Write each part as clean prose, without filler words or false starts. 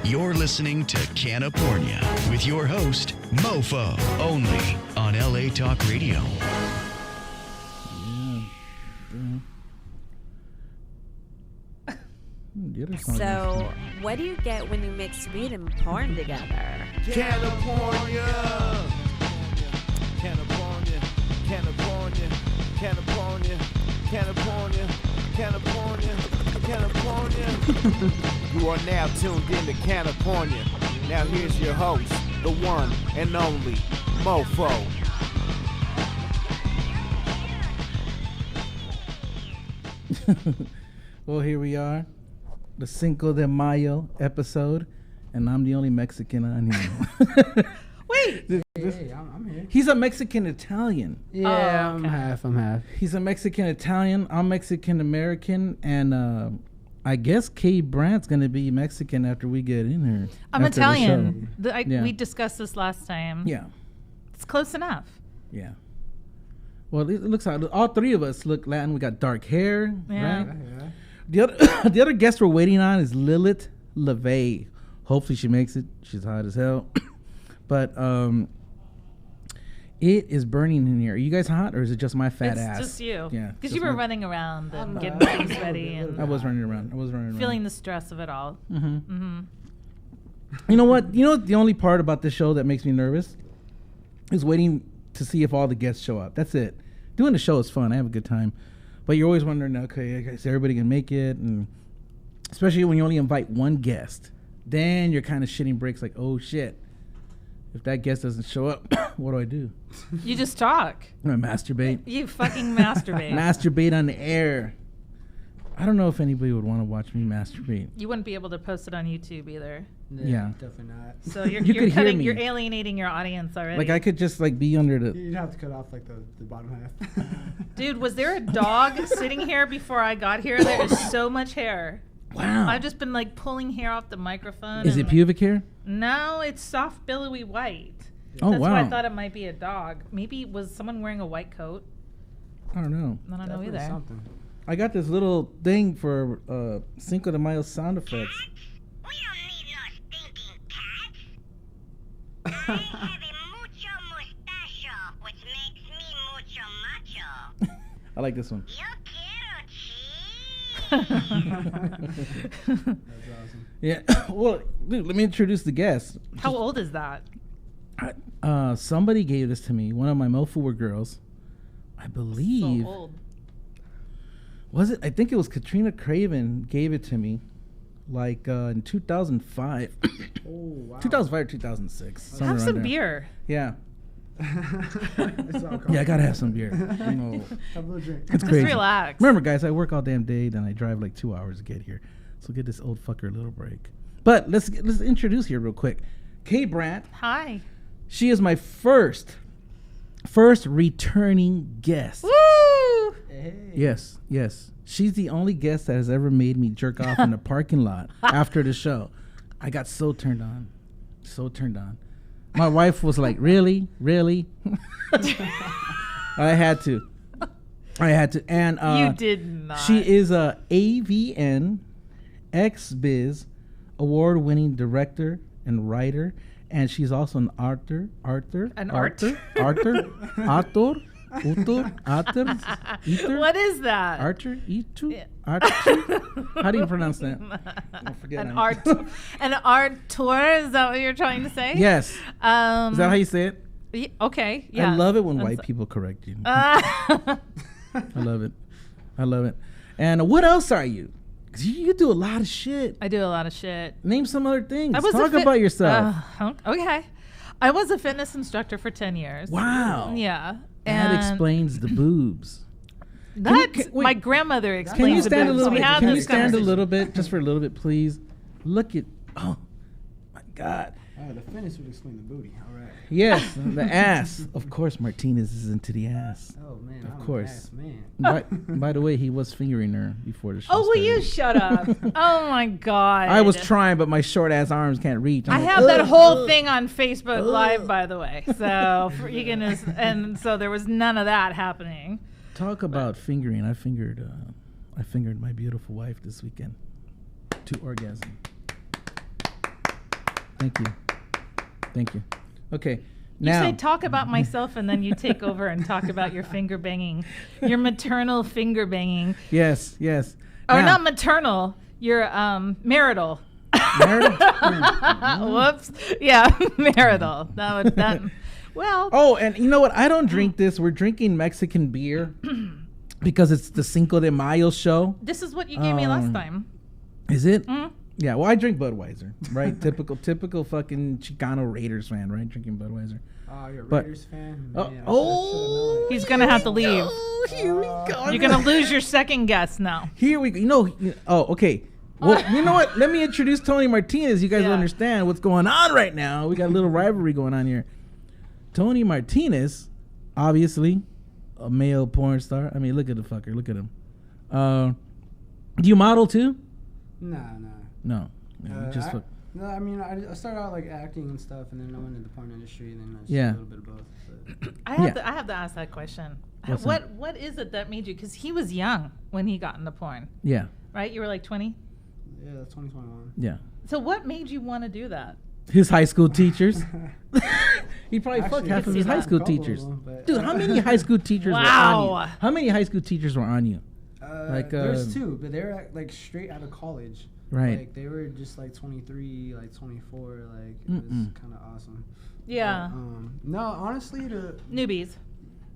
You're listening to CannaPornia with your host, Mofo, only on LA Talk Radio. So, what do you get when you mix weed and porn together? CannaPornia! CannaPornia, CannaPornia, CannaPornia, CannaPornia, CannaPornia, CannaPornia. You are now tuned in to CannaPornia. Now here's your host, the one and only Mofo. Well, here we are, the Cinco de Mayo episode, and I'm the only Mexican on here. Wait! Hey, I'm here. He's a Mexican Italian. Yeah, Oh, okay. I'm half. He's a Mexican Italian. I'm Mexican American, and I guess Kay Brandt's gonna be Mexican after we get in here. I'm after the Italian. show. Yeah. We discussed this last time. Yeah, It's close enough. yeah. Well, it looks like all three of us look Latin. We got dark hair, Yeah. right? The other guest we're waiting on is Lilith LeVay. Hopefully she makes it. She's hot as hell. But it is burning in here. Are you guys hot, or is it just my fat ass? It's just you. Yeah, Because just you were my- running around and getting things ready and I was running around. feeling the stress of it all. You know what? You know the only part about this show that makes me nervous is waiting to see if all the guests show up. That's it. Doing the show is fun. I have a good time. But you're always wondering, okay, is everybody going to make it? And especially when you only invite one guest. Then you're kind of shitting bricks like, oh, shit. If that guest doesn't show up, what do I do? You just talk. I masturbate. You fucking masturbate. Masturbate on the air. I don't know if anybody would want to watch me masturbate. You wouldn't be able to post it on YouTube either. Yeah. Definitely not. So you're, You you're could hear cutting, me. you're alienating your audience already. Like I could just like be under the... You'd have to cut off like the bottom half. Dude, was there a dog sitting here before I got here? There is so much hair. Wow. I've just been like pulling hair off the microphone. Is and, it like, pubic hair? No, it's soft, billowy white. Oh, That's wow. why I thought it might be a dog. Maybe was someone wearing a white coat? I don't know. I don't know Definitely either. something. I got this little thing for Cinco de Mayo sound effects. We don't need no stinking cats. I have a mucho mustacho, which makes me mucho macho. I like this one. Yo quiero cheese. That's awesome. Yeah. Well, dude, let me introduce the guest. How old is that? Somebody gave this to me. One of my Mofuwer girls. I believe. So old. Was it? I think it was Katrina Craven gave it to me. Like in 2005. Oh, wow. 2005 or 2006. somewhere Have around some there. beer. Yeah. It's all Yeah, I gotta have some beer. You know, Have a little drink. it's Just crazy. relax. Remember, guys, I work all damn day, then I drive like 2 hours to get here. So get this old fucker a little break. But let's introduce here real quick. Kay Brandt. Hi. She is my first returning guest. Woo! Hey. Yes. She's the only guest that has ever made me jerk off in the parking lot after the show. I got so turned on. My wife was like, really? I had to. And You did not. she is a AVN XBiz award-winning director and writer, and she's also an actor. What is that? Archer? Yeah. Archer? How do you pronounce that? I forget. An now. art, an art tour? Is that what you're trying to say? Yes. Is Um, that how you say it? Okay. Yeah. I love it when I'm white so- people correct you. I love it. And what else are you? 'Cause you do a lot of shit. I do a lot of shit. Name some other things. I was Talk about yourself. Okay. I was a fitness instructor for 10 years. Wow. Yeah. That And explains the boobs. That's wait. my grandmother Can explains you stand a the little boobs. bit? We had Can you this stand a conversation. little bit, just for a little bit, please? Look at, oh my God. Oh, The finish would explain the booty. All right. Yes, the ass. Of course, Martinez is into the ass. Oh man, Of I'm course. an ass man. By the way, he was fingering her before the show Oh, will started. you shut up? Oh my God. I was trying, but my short ass arms can't reach. I I'm like, have that "Ugh, whole ugh." thing on Facebook Live, by the way. So you can just, and so there was none of that happening. Talk about fingering. I fingered my beautiful wife this weekend to orgasm. Thank you. Okay. You Now, say talk about myself, and then you take over and talk about your finger banging, your maternal finger banging, yes. or Now- not maternal, your marital. Whoops. Yeah, marital. That. Well. Oh, and you know what? I don't drink this. We're drinking Mexican beer because it's the Cinco de Mayo show. This is what you gave me last time. Is it? Mm. Yeah. Well, I drink Budweiser, right? typical fucking Chicano Raiders fan, right? Drinking Budweiser. Oh, you're a But- Raiders fan? Oh, Man, I oh. should've He's gonna have to leave. Oh, here we go. You're gonna lose your second guess now. Here we go. Oh, okay. Well, you know what? Let me introduce Tony Martinez. You guys will Yeah. understand what's going on right now. We got a little rivalry going on here. Tony Martinez, obviously, a male porn star. I mean, look at the fucker. Look at him. Do you model too? Nah. No. No, you just fuck. No, I mean, I started out like acting and stuff, and then I went into the porn industry, and then I just Yeah. did a little bit of both. But I have Yeah. to. I have to ask that question. What's What is it that made you? Because he was young when he got into porn, Yeah. right? You were like 20. yeah, that's 2021. Yeah. So what made you want to do that? His high school teachers. He probably fucked Actually, half of see his high that. school Couple of teachers. them, but- Dude, how many high school teachers were Wow. on you? How many high school teachers were on you? There's two, but they're like straight out of college. Right. Like they were just like 23, like 24. Like it was Mm-mm. kind of awesome. Yeah, But, no, honestly, newbies.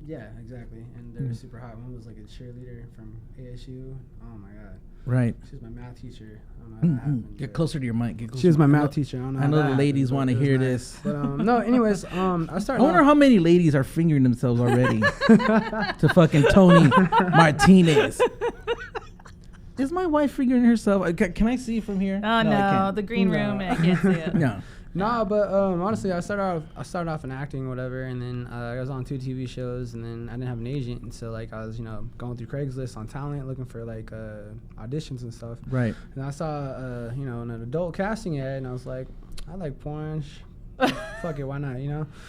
yeah, exactly. And they were super hot. One was like a cheerleader from ASU. Oh my god, Right. she was my math teacher. I don't know how that happened, Get but- closer to your mic. Get closer. She was my I know- math teacher. I don't know. I how know that the happened, ladies but wanna it was hear nice. this. But no, anyways, I started. I wonder how many ladies are fingering themselves already to fucking Tony Martinez. Is my wife fingering herself? Can I see from here? Oh I no, can't. the green No. room. I can't see it. No. No, but honestly, I started off in acting, whatever, and then I was on 2 TV shows, and then I didn't have an agent, and so like I was, going through Craigslist on talent, looking for like auditions and stuff. Right. And I saw, an adult casting ad, and I was like, I like porn. Fuck it, why not?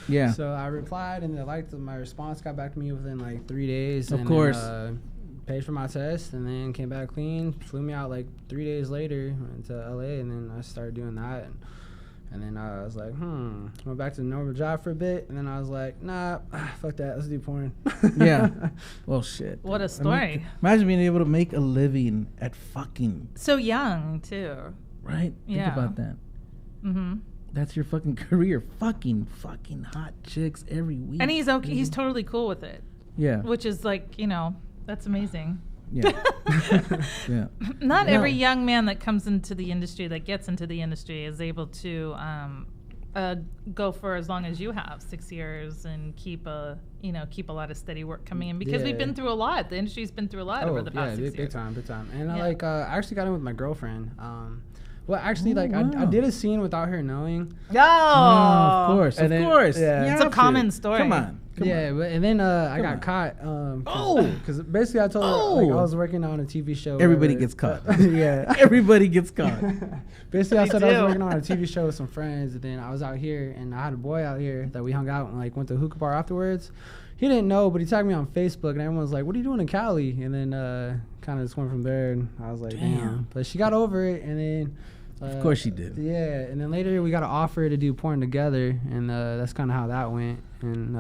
Yeah. So I replied, and they liked my response. Got back to me within like 3 days. Of and course. Then, paid for my test, and then came back clean. Flew me out like 3 days later to LA, and then I started doing that. And then I was like, went back to the normal job for a bit, and then I was like, nah, fuck that, let's do porn. Yeah. Well, shit. What a I mean, story. imagine being able to make a living at fucking, So young too. right? Yeah. Think about that. Mm-hmm. That's your fucking career. Fucking hot chicks every week. And he's okay. He's totally cool with it, Yeah. which is like, that's amazing. Yeah. Yeah. Not every No. young man that comes into the industry, that gets into the industry, is able to go for as long as you have, 6 years, and keep a lot of steady work coming in, because we've Yeah. been through a lot. The industry's been through a lot over the past 6 big years. time. And Yeah. I actually got in with my girlfriend. Well, actually, Oh, I wow. did a scene without her knowing. Oh, Of course. And Of then- course. yeah. You It's a have to. common story. Come on. Yeah, but and then I Come got on. caught. Oh. Because basically I told her like, Oh. I was working on a TV show. Everybody whatever. gets caught. Yeah. Everybody gets caught. Basically, I They said I was do. working on a TV show with some friends, and then I was out here, and I had a boy out here that we hung out and like went to a hookah bar afterwards. He didn't know, but he tagged me on Facebook, and everyone was like, "What are you doing in Cali?" And then kind of just went from there, and I was like, "Damn!" But she got over it, and then. Of course she did. Yeah, and then later we got an offer to do porn together, and that's kind of how that went. And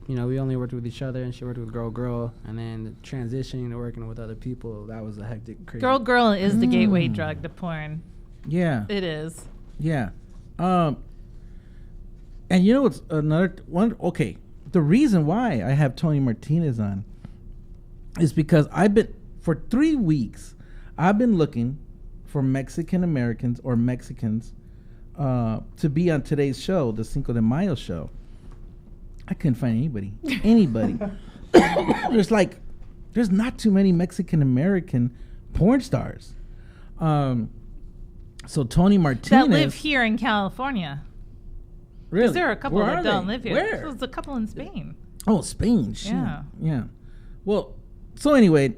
we only worked with each other, and she worked with girl, and then the transitioning to working with other people, that was a hectic, crazy. Girl is the gateway drug to porn. Yeah. It is. Yeah. And you know what's another one? Okay. The reason why I have Tony Martinez on is because for 3 weeks, I've been looking for Mexican Americans or Mexicans to be on today's show, the Cinco de Mayo show. I couldn't find anybody. There's not too many Mexican American porn stars. So Tony Martinez That live here in California. Really? Because there are a couple Where that are don't they? live here. Where? There's a couple in Spain. Oh, Spain. Shit. Yeah. Yeah. Well, so anyway,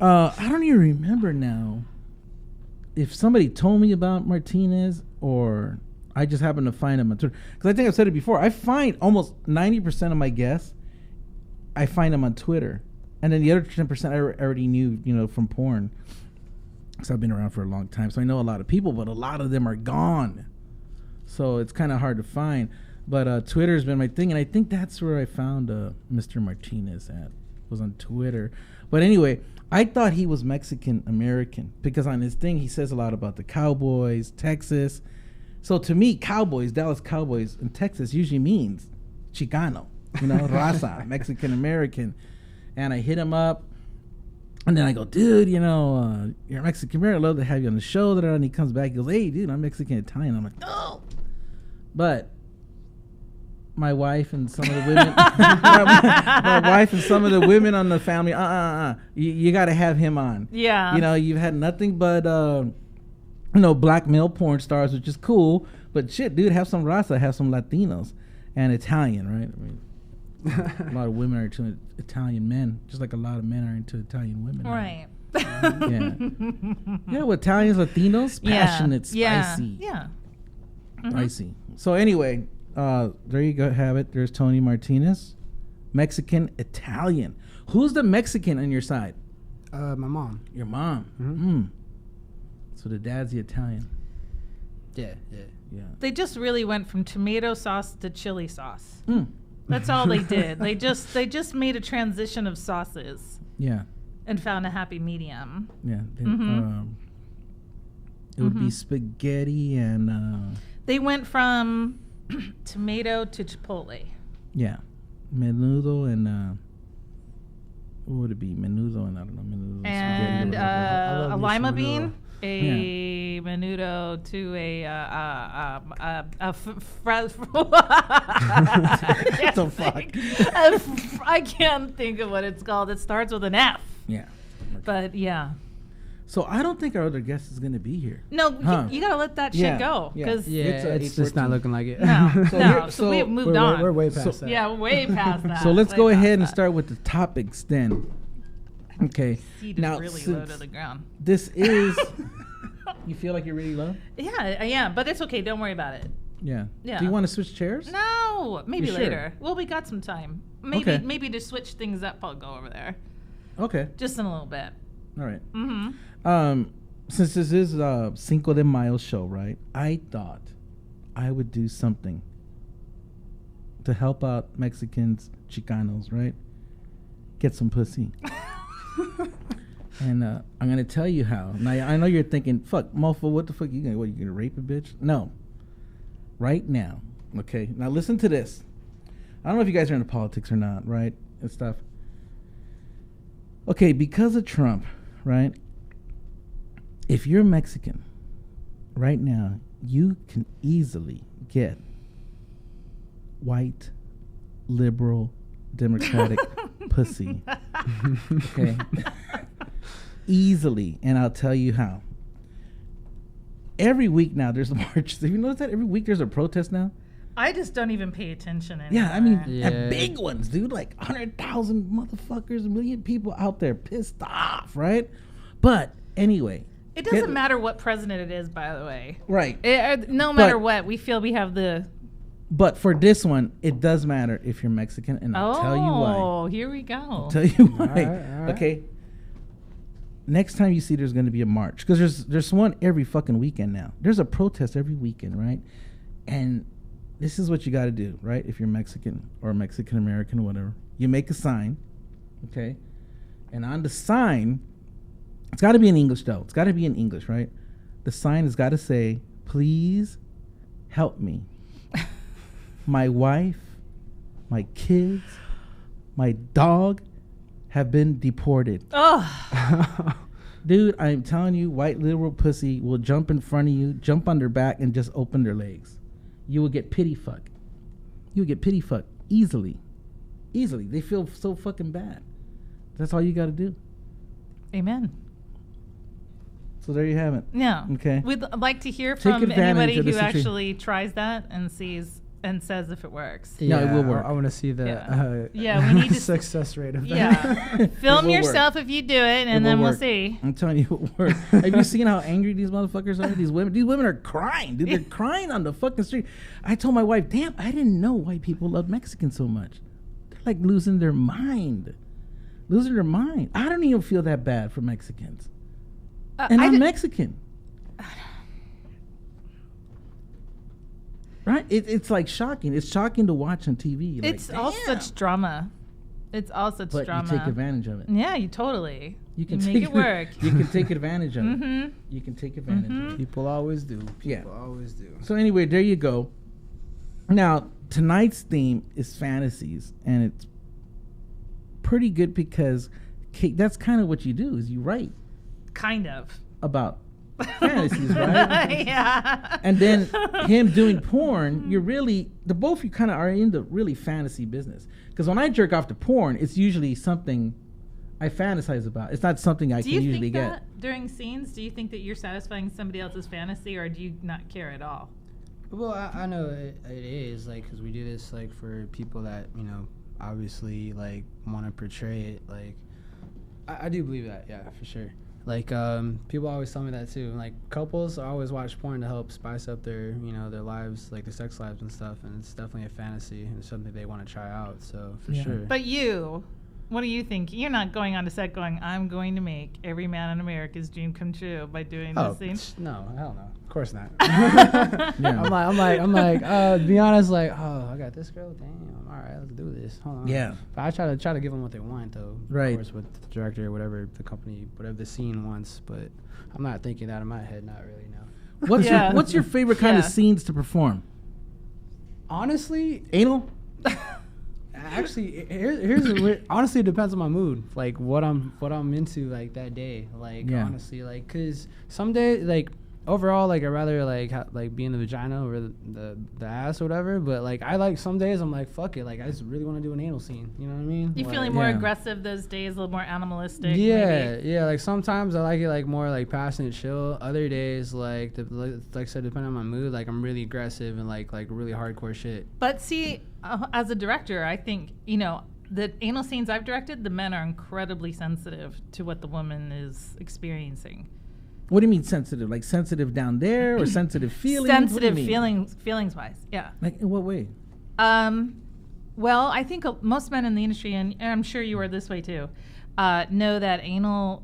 I don't even remember now if somebody told me about Martinez or I just happened to find him on Twitter. Because I think I've said it before. I find almost 90% of my guests, I find them on Twitter. And then the other 10% I already knew, from porn. Because I've been around for a long time. So I know a lot of people, but a lot of them are gone. So it's kind of hard to find. But Twitter's been my thing. And I think that's where I found Mr. Martinez at. Was on Twitter. But anyway, I thought he was Mexican-American. Because on his thing, he says a lot about the Cowboys, Texas. So to me, Cowboys, Dallas Cowboys in Texas usually means Chicano. Rasa, Mexican-American. And I hit him up. And then I go, dude, you're Mexican-American. I'd love to have you on the show. And he comes back. He goes, hey, dude, I'm Mexican-Italian. I'm like, no. But my wife and some of the women, my wife and some of the women on the family, you got to have him on. Yeah. You've had nothing but, black male porn stars, which is cool. But shit, dude, have some Rasa, have some Latinos. And Italian, right? I mean, a lot of women are into Italian men, just like a lot of men are into Italian women. Right. Yeah, with Italians, Latinos, passionate, spicy. Yeah. Spicy. So anyway, there you go, have it. There's Tony Martinez, Mexican, Italian. Who's the Mexican on your side? My mom. Your mom. Mm-hmm. So the dad's the Italian. Yeah. They just really went from tomato sauce to chili sauce. That's all they did. They just made a transition of sauces. Yeah. And found a happy medium. Yeah. It would be spaghetti and. They went from tomato to chipotle. Yeah. Menudo and. What would it be? Menudo and I don't know. Menudo And spaghetti. a lima bean. menudo. A menudo to a What the fuck? I can't think of what it's called. It starts with an F. Yeah. But yeah. So I don't think our other guest is going to be here. No, Huh. you gotta let that shit go. Yeah. Because Yeah, it's just not looking like it. no, So no. here- So we have moved we're, on. We're way past that. Yeah, way past that. So let's Way go past ahead and that. start with the topics then. Okay. Seed Now, is really low since to the ground. this is. You feel like you're really low? Yeah, I am, but it's okay. Don't worry about it. Yeah. Yeah. Do you want to switch chairs? No, maybe You sure? later. Well, we got some time. Maybe Okay. maybe to switch things up, I'll go over there Okay. just in a little bit. All right. Mm-hmm. Since this is Cinco de Mayo show, right? I thought I would do something to help out Mexicans, Chicanos, right? Get some pussy. And I'm gonna tell you how. Now I know you're thinking, "Fuck, mofo, what the fuck you gonna rape a bitch?" No. Right now, okay. Now listen to this. I don't know if you guys are into politics or not, right? And stuff. Okay, because of Trump, right? If you're Mexican, right now, you can easily get white, liberal, democratic pussy. Okay. Easily, and I'll tell you how. Every week now there's a march. Have you noticed that every week there's a protest now? I just don't even pay attention anymore. Yeah, I mean, Yeah. big ones, dude. Like 100,000 motherfuckers, a million people out there pissed off, right? But anyway, it doesn't matter what president it is, by the way. right? No matter what, we feel we have the. But for this one, it does matter if you're Mexican, and I'll tell you why. Oh, here we go. I'll tell you why. All right. Okay. Next time you see there's going to be a march, because there's one every fucking weekend now. There's a protest every weekend, right? And this is what you got to do, right? If you're Mexican or Mexican American or whatever, you make a sign, okay? And on the sign, it's got to be in English though. It's got to be in English, right? The sign has got to say, "Please help me. My wife, my kids, my dog have been deported." Oh, Dude, I'm telling you, white liberal pussy will jump in front of you, jump on their back, and just open their legs. You will get pity fuck. You will get pity fuck easily. Easily. They feel so fucking bad. That's all you got to do. amen. So there you have it. Yeah. Okay. We'd like to hear Take from advantage anybody of the who situation. actually tries that and sees and says if it works. No, it will work. I want to see the Yeah, we need to success rate of that. Yeah. Film will yourself if you do it, and will then we'll work. see. I'm telling you, it will work. Have you seen how angry these motherfuckers are? These women are crying, dude. They're crying on the fucking street. I told my wife, damn, I didn't know white people love Mexicans so much. They're like losing their mind. Losing their mind. I don't even feel that bad for Mexicans. And I'm Mexican. Right? It's like shocking. It's shocking to watch on TV. It's like, all damn. such drama. It's all such But drama. you take advantage of it. Yeah, you totally. You can make take it work. You can take advantage of Mm-hmm. it. You can take advantage of it. People always do. Yeah. People always do. So anyway, there you go. Now, tonight's theme is fantasies, and it's pretty good because that's kind of what you do is you write Kind of. about fantasies, right? Yeah. And then him doing porn, you're really, the both of you kind of are in the really fantasy business. Because when I jerk off to porn, it's usually something I fantasize about. It's not something I Do can you usually think get. that during scenes? Do you think that you're satisfying somebody else's fantasy, or do you not care at all? Well, I know it is, like, because we do this, like, for people that, you know, obviously, like, want to portray it. Like, I do believe that, yeah, for sure. Like, people always tell me that, too. Like, couples always watch porn to help spice up their, you know, their lives, like, their sex lives and stuff, and it's definitely a fantasy, and it's something they want to try out, so, for Yeah. sure. But you, what do you think? You're not going on to set going, I'm going to make every man in America's dream come true by doing this scene? No, hell no. Of course not. Yeah. I'm like, to be honest, like, oh, I got this girl. Damn, all right, let's do this. Hold on. Yeah. But I try to give them what they want, though. Right. Of course, with the director or whatever the company, whatever the scene wants. But I'm not thinking that in my head. Not really. No. What's your favorite kind of Yeah. scenes to perform? Honestly, Anal? actually, here's a weird, honestly, it depends on my mood, like what I'm into, like that day, like Yeah. honestly, like, cause some days, like overall, like I'd rather like be in the vagina or the ass or whatever, but like I like some days I'm like fuck it, like I just really want to do an anal scene, you know what I mean? You Like, feeling more Yeah. aggressive those days, a little more animalistic? yeah, maybe? yeah. Like sometimes I like it like more like passionate, chill. Other days, like like I said, depending on my mood, like I'm really aggressive and like really hardcore shit. But see, as a director, I think, you know, the anal scenes I've directed, the men are incredibly sensitive to what the woman is experiencing. What do you mean sensitive? Like sensitive down there or sensitive feelings? What do you Sensitive mean? feelings wise, yeah. Like in what way? Well, I think most men in the industry, and I'm sure you are this way too, know that anal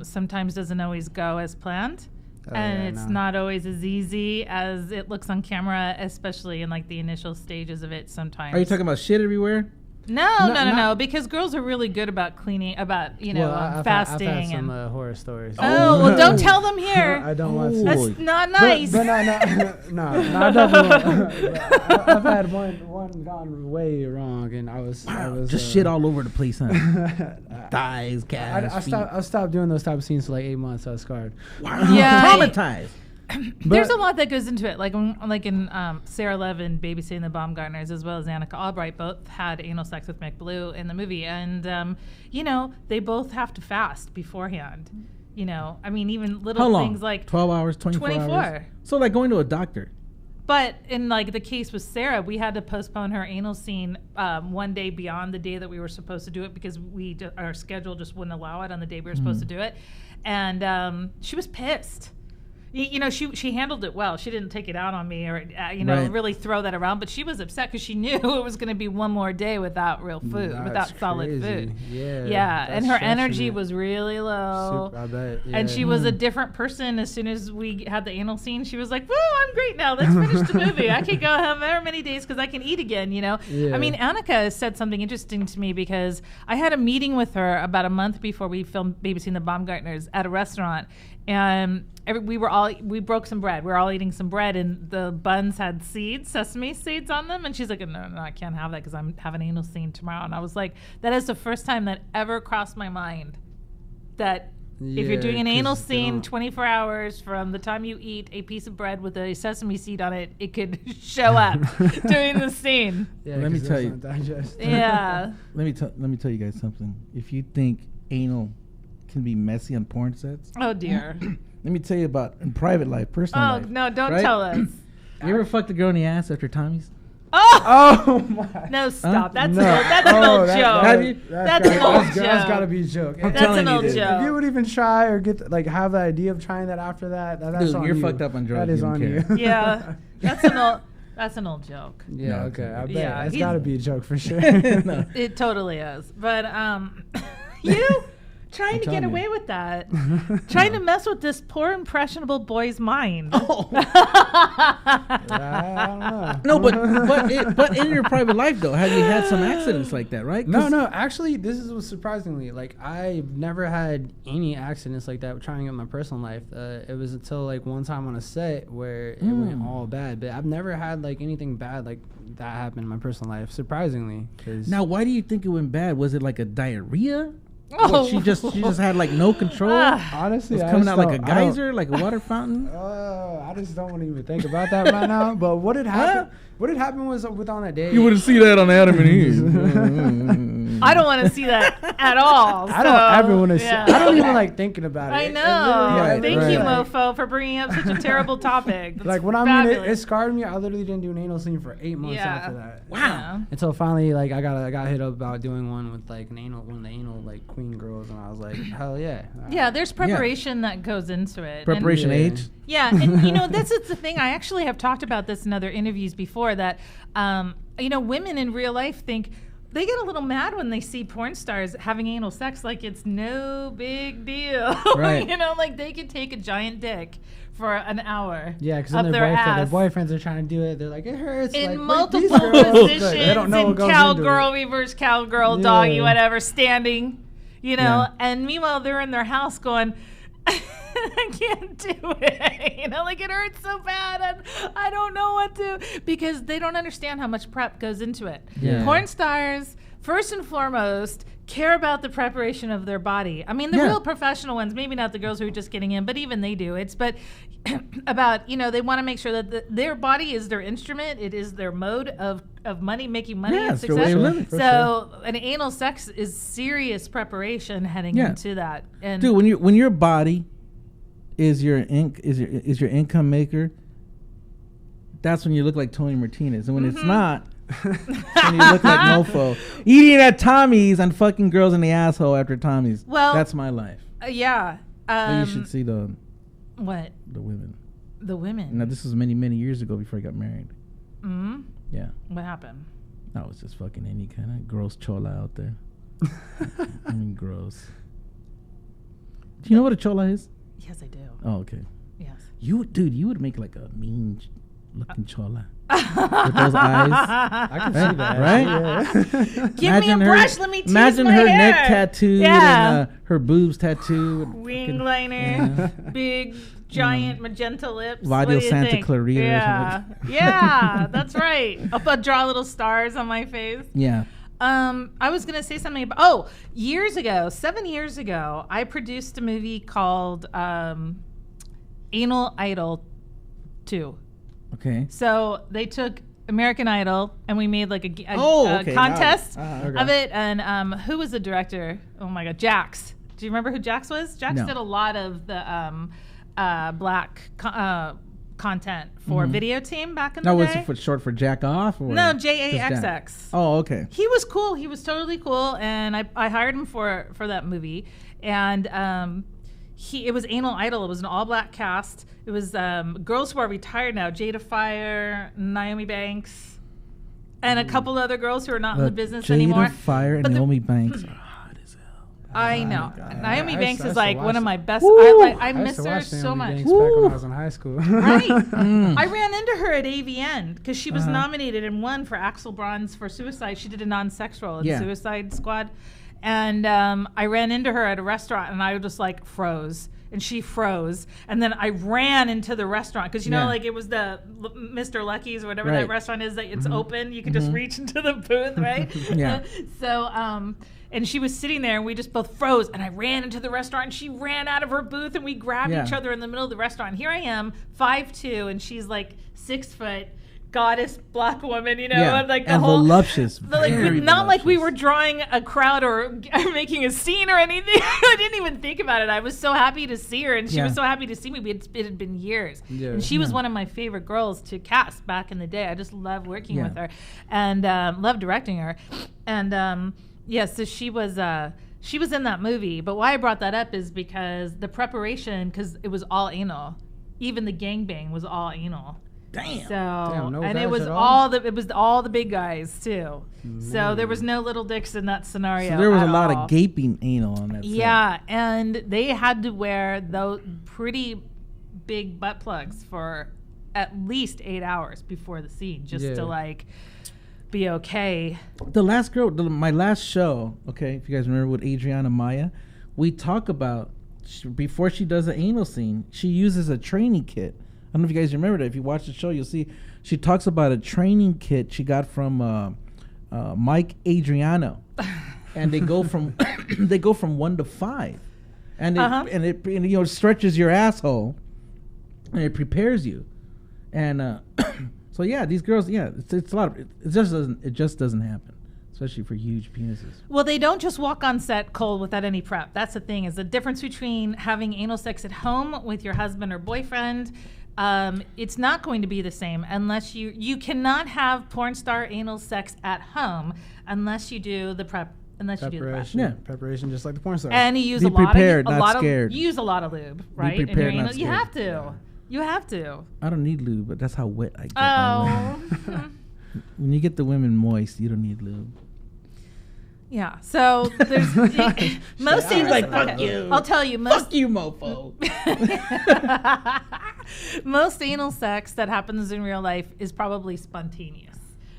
sometimes doesn't always go as planned. And yeah, it's no. not always as easy as it looks on camera, especially in like the initial stages of it sometimes. Are you talking about shit everywhere? No, because girls are really good about cleaning, about, you know, Well, I've fasting. had some and horror stories. oh, well, don't tell them here. I don't want to. That's Holy- not nice. But no, I definitely. I've had one gone way wrong, and I was Just shit all over the place, huh? Thighs, calves, I stopped doing those type of scenes for like 8 months. I was scarred. Yeah, traumatized. There's a lot that goes into it. Like in Sarah Levin, Babysitting the Baumgartners, as well as Annika Albright, both had anal sex with Mick Blue in the movie, and you know, they both have to fast beforehand. You know, I mean, even little How long? things like 12 hours, 24 hours? So like going to a doctor. But in like the case with Sarah, we had to postpone her anal scene one day beyond the day that we were supposed to do it because our schedule just wouldn't allow it on the day we were supposed to do it, and she was pissed. You know, she handled it well. She didn't take it out on me or, you know, Right. really throw that around. But she was upset because she knew it was going to be one more day without real food, That's without solid crazy. food. Yeah. Yeah, and her that's energy stressing it. was really low. Super, I bet. And yeah. she was a different person as soon as we had the anal scene. She was like, "Woo, I'm great now. Let's finish the movie. I can go however many days because I can eat again." You know. Yeah. I mean, Annika said something interesting to me because I had a meeting with her about a month before we filmed Babysitting the Baumgartners at a restaurant, and we broke some bread. We were all eating some bread, and the buns had sesame seeds on them. And she's like, "No, I can't have that because I'm having an anal scene tomorrow." And I was like, "That is the first time that ever crossed my mind that." If you're doing an anal 'cause they scene don't- 24 hours from the time you eat a piece of bread with a sesame seed on it, it could show up during the scene. Yeah, Let me 'cause tell those you. don't digest. Yeah. Let me tell you guys something. If you think anal can be messy on porn sets, Oh dear. Let me tell you about in private life, personal Oh life. no! Don't right? tell us. You ever fucked a girl in the ass after Tommy's? Oh Oh my. no! Stop. That's No. an old, that's an old joke. Have you? That's an old That's joke. gotta be a joke. I'm If That's telling an you, old dude. joke. you would even try or have the idea of trying that after that, that's Dude, on you're you. fucked up on drugs, That is you don't on care. you. Yeah, that's an old joke. Yeah, No, okay. I bet. Yeah, It's he's- gotta be a joke for sure. No. It totally is. But you trying to get telling you. away with that, trying to mess with this poor impressionable boy's mind. I don't know. No, but in your private life though, have you had some accidents like that, right? No. Actually, this is surprisingly like I've never had any accidents like that trying to get my personal life. It was until like one time on a set where it went all bad. But I've never had like anything bad like that happen in my personal life. Surprisingly, 'cause Now, why do you think it went bad? Was it like a diarrhea? Oh. What, she just had like no control. honestly, It was I coming just out like a don't- I don't- geyser, like a water fountain. I just don't want to even think about that right now. But what had happened? What had happened was on that day. You wouldn't see that on Adam and Eve. I don't want to see that at all. I don't so, ever want to. yeah. I don't even like thinking about it. I It know. Right, Thank right. you, Mofo, for bringing up such a terrible topic. That's Like when I mean it fabulous. scarred me. I literally didn't do an anal scene for 8 months Yeah. after that. Wow. Until finally, like I got hit up about doing one with like one of the anal like queen girls, and I was like, hell yeah. Yeah, there's preparation that goes into it. And- Preparation Yeah. age. Yeah, and you know this is the thing. I actually have talked about this in other interviews before. That women in real life think they get a little mad when they see porn stars having anal sex, like it's no big deal. Right. Like they could take a giant dick for an hour. Yeah, because up their ass. boyfriends are trying to do it. They're like, it hurts. In like, multiple these girls, but positions, they don't know in what goes cowgirl, into it. reverse cowgirl, doggy, Yeah. whatever, standing, Yeah. and meanwhile they're in their house going, I can't do it. Like it hurts so bad and I don't know what to, because they don't understand how much prep goes into it. Yeah. Porn stars, first and foremost, care about the preparation of their body. I mean, the Yeah. real professional ones, maybe not the girls who are just getting in, but even they do. It's about, they want to make sure that their body is their instrument. It is their mode of making money Yeah, and it's their way success. of living. So an anal sex is serious preparation heading Yeah. into that. And Dude, when your body is your income maker, that's when you look like Tony Martinez. And when it's not, it's when you look like Mofo. Eating at Tommy's and fucking girls in the asshole after Tommy's. Well, That's my life. yeah. But you should see the What? women. The women. Now, this was many, many years ago before I got married. Mm-hmm. Yeah. What happened? I was just fucking any kind of gross chola out there. I mean, gross. Do you know what a chola is? Yes, I do. Oh, okay. Yes. You would make like a mean looking chola. With those eyes. I can see that. Right? Give me a brush. Let me tease Imagine my her hair. neck tattooed Yeah. and her boobs tattooed. Wing liner, big, giant magenta lips. Vadio What do you Santa think? Clarita or Yeah, yeah, that's right. I'll draw little stars on my face. Yeah. I was gonna say something about. 7 years ago, I produced a movie called Anal Idol 2. Okay. So they took American Idol and we made like a Okay, contest now- of it. And who was the director? Oh my God, Jax. Do you remember who Jax was? Jax No. did a lot of the black content for Video Team back in Now, the was day. it short for jack off? Or No, just jack? JAXX. Oh, okay. He was cool. He was totally cool, and I hired him for that movie. And it was Anal Idol. It was an all-black cast. It was girls who are retired now: Jada Fire, Naomi Banks, and a couple other girls who are not in the business Jada anymore. Fire and But Naomi Banks are hot as hell. I know. Naomi I Banks used is to like watch one of it. my best. Woo! I miss used to her watch so Naomi much. Banks back when I was in high school. Right. I ran into her at AVN because she was nominated and won for Axel Braun's for Suicide. She did a non-sex role in Yeah. Suicide Squad. And I ran into her at a restaurant and I just like froze. And she froze. And then I ran into the restaurant because, Yeah. like it was the Mr. Lucky's or whatever Right. that restaurant is that it's open. You can just reach into the booth, right? Yeah. So, and she was sitting there and we just both froze. And I ran into the restaurant and she ran out of her booth and we grabbed Yeah. each other in the middle of the restaurant. And here I am, 5'2", and she's like 6 foot, goddess black woman, you know, Yeah, and like the and whole voluptuous, like very not like we voluptuous. were drawing a crowd or making a scene or anything. I didn't even think about it. I was so happy to see her, and she was so happy to see me. It had been years, and she was one of my favorite girls to cast back in the day. I just loved working with her, and loved directing her, and so she was in that movie. But why I brought that up is because the preparation, because it was all anal. Even the gangbang was all anal. Damn. So no and guys it was at all? all the big guys too. So there was no little dicks in that scenario. So there was a at lot all. of gaping anal on that set. Yeah, and they had to wear those pretty big butt plugs for at least 8 hours before the scene, just to like be okay. The last girl, my last show, okay, if you guys remember with Adriana Maya, we talk about before she does an anal scene, she uses a training kit. I don't know if you guys remember that. If you watch the show, you'll see she talks about a training kit she got from Mike Adriano, and they go from 1 to 5, and it you know stretches your asshole, and it prepares you, and so yeah, these girls, it's a lot of it just doesn't happen, especially for huge penises. Well, they don't just walk on set cold without any prep. That's the thing, is the difference between having anal sex at home with your husband or boyfriend. It's not going to be the same unless you cannot have porn star anal sex at home unless you do the prep. Unless you do the prep. Yeah. Preparation, just like the porn star. And you use Be a lot prepared, of not scared. You use a lot of lube, right? Be prepared, not You scared. have to. You have to. I don't need lube, but that's how wet I get. my women. Oh. When you get the women moist, you don't need lube. Yeah. So there's most anal like, fuck you. I'll tell you Fuck you, mofo. most anal sex that happens in real life is probably spontaneous,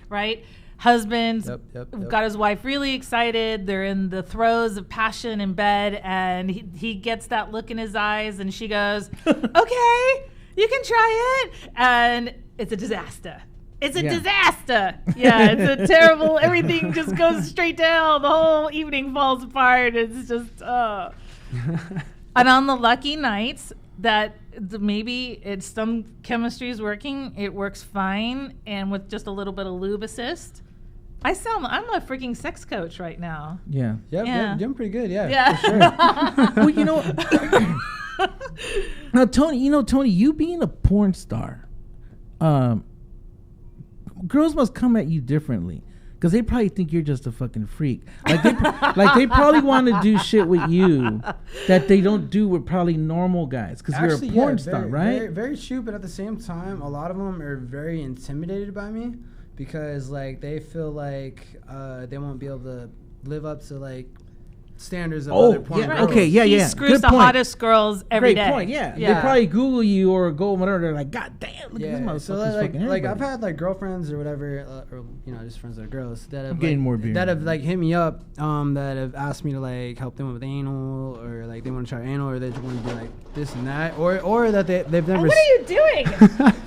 right? Husband's Yep. got his wife really excited. They're in the throes of passion in bed, and he gets that look in his eyes, and she goes, "Okay, you can try it," and it's a disaster. It's a disaster. Yeah, it's a terrible. Everything just goes straight down. The whole evening falls apart. It's just. And on the lucky nights that maybe it's some chemistry is working, it works fine, and with just a little bit of lube assist. I'm a freaking sex coach right now. Yeah. Yep, Yeah. you're doing pretty good. Yeah. Yeah, for sure. Well, you know, now Tony, you being a porn star, girls must come at you differently because they probably think you're just a fucking freak. Like they probably want to do shit with you that they don't do with probably normal guys because you're a porn star, right? Very, very true, but at the same time, a lot of them are very intimidated by me because like they feel like they won't be able to live up to like standards of other porn girls. Okay, yeah. He screws Good the point. hottest girls every Great day. point. Yeah. They probably Google you or go whatever. They're like, God damn, look at this motherfucker. So like I've had like girlfriends or whatever, or you know, just friends that are girls that have getting more beer. that have like hit me up, that have asked me to like help them with anal, or like they want to try anal, or they just want to do like this and that, or that they've never. What are you doing?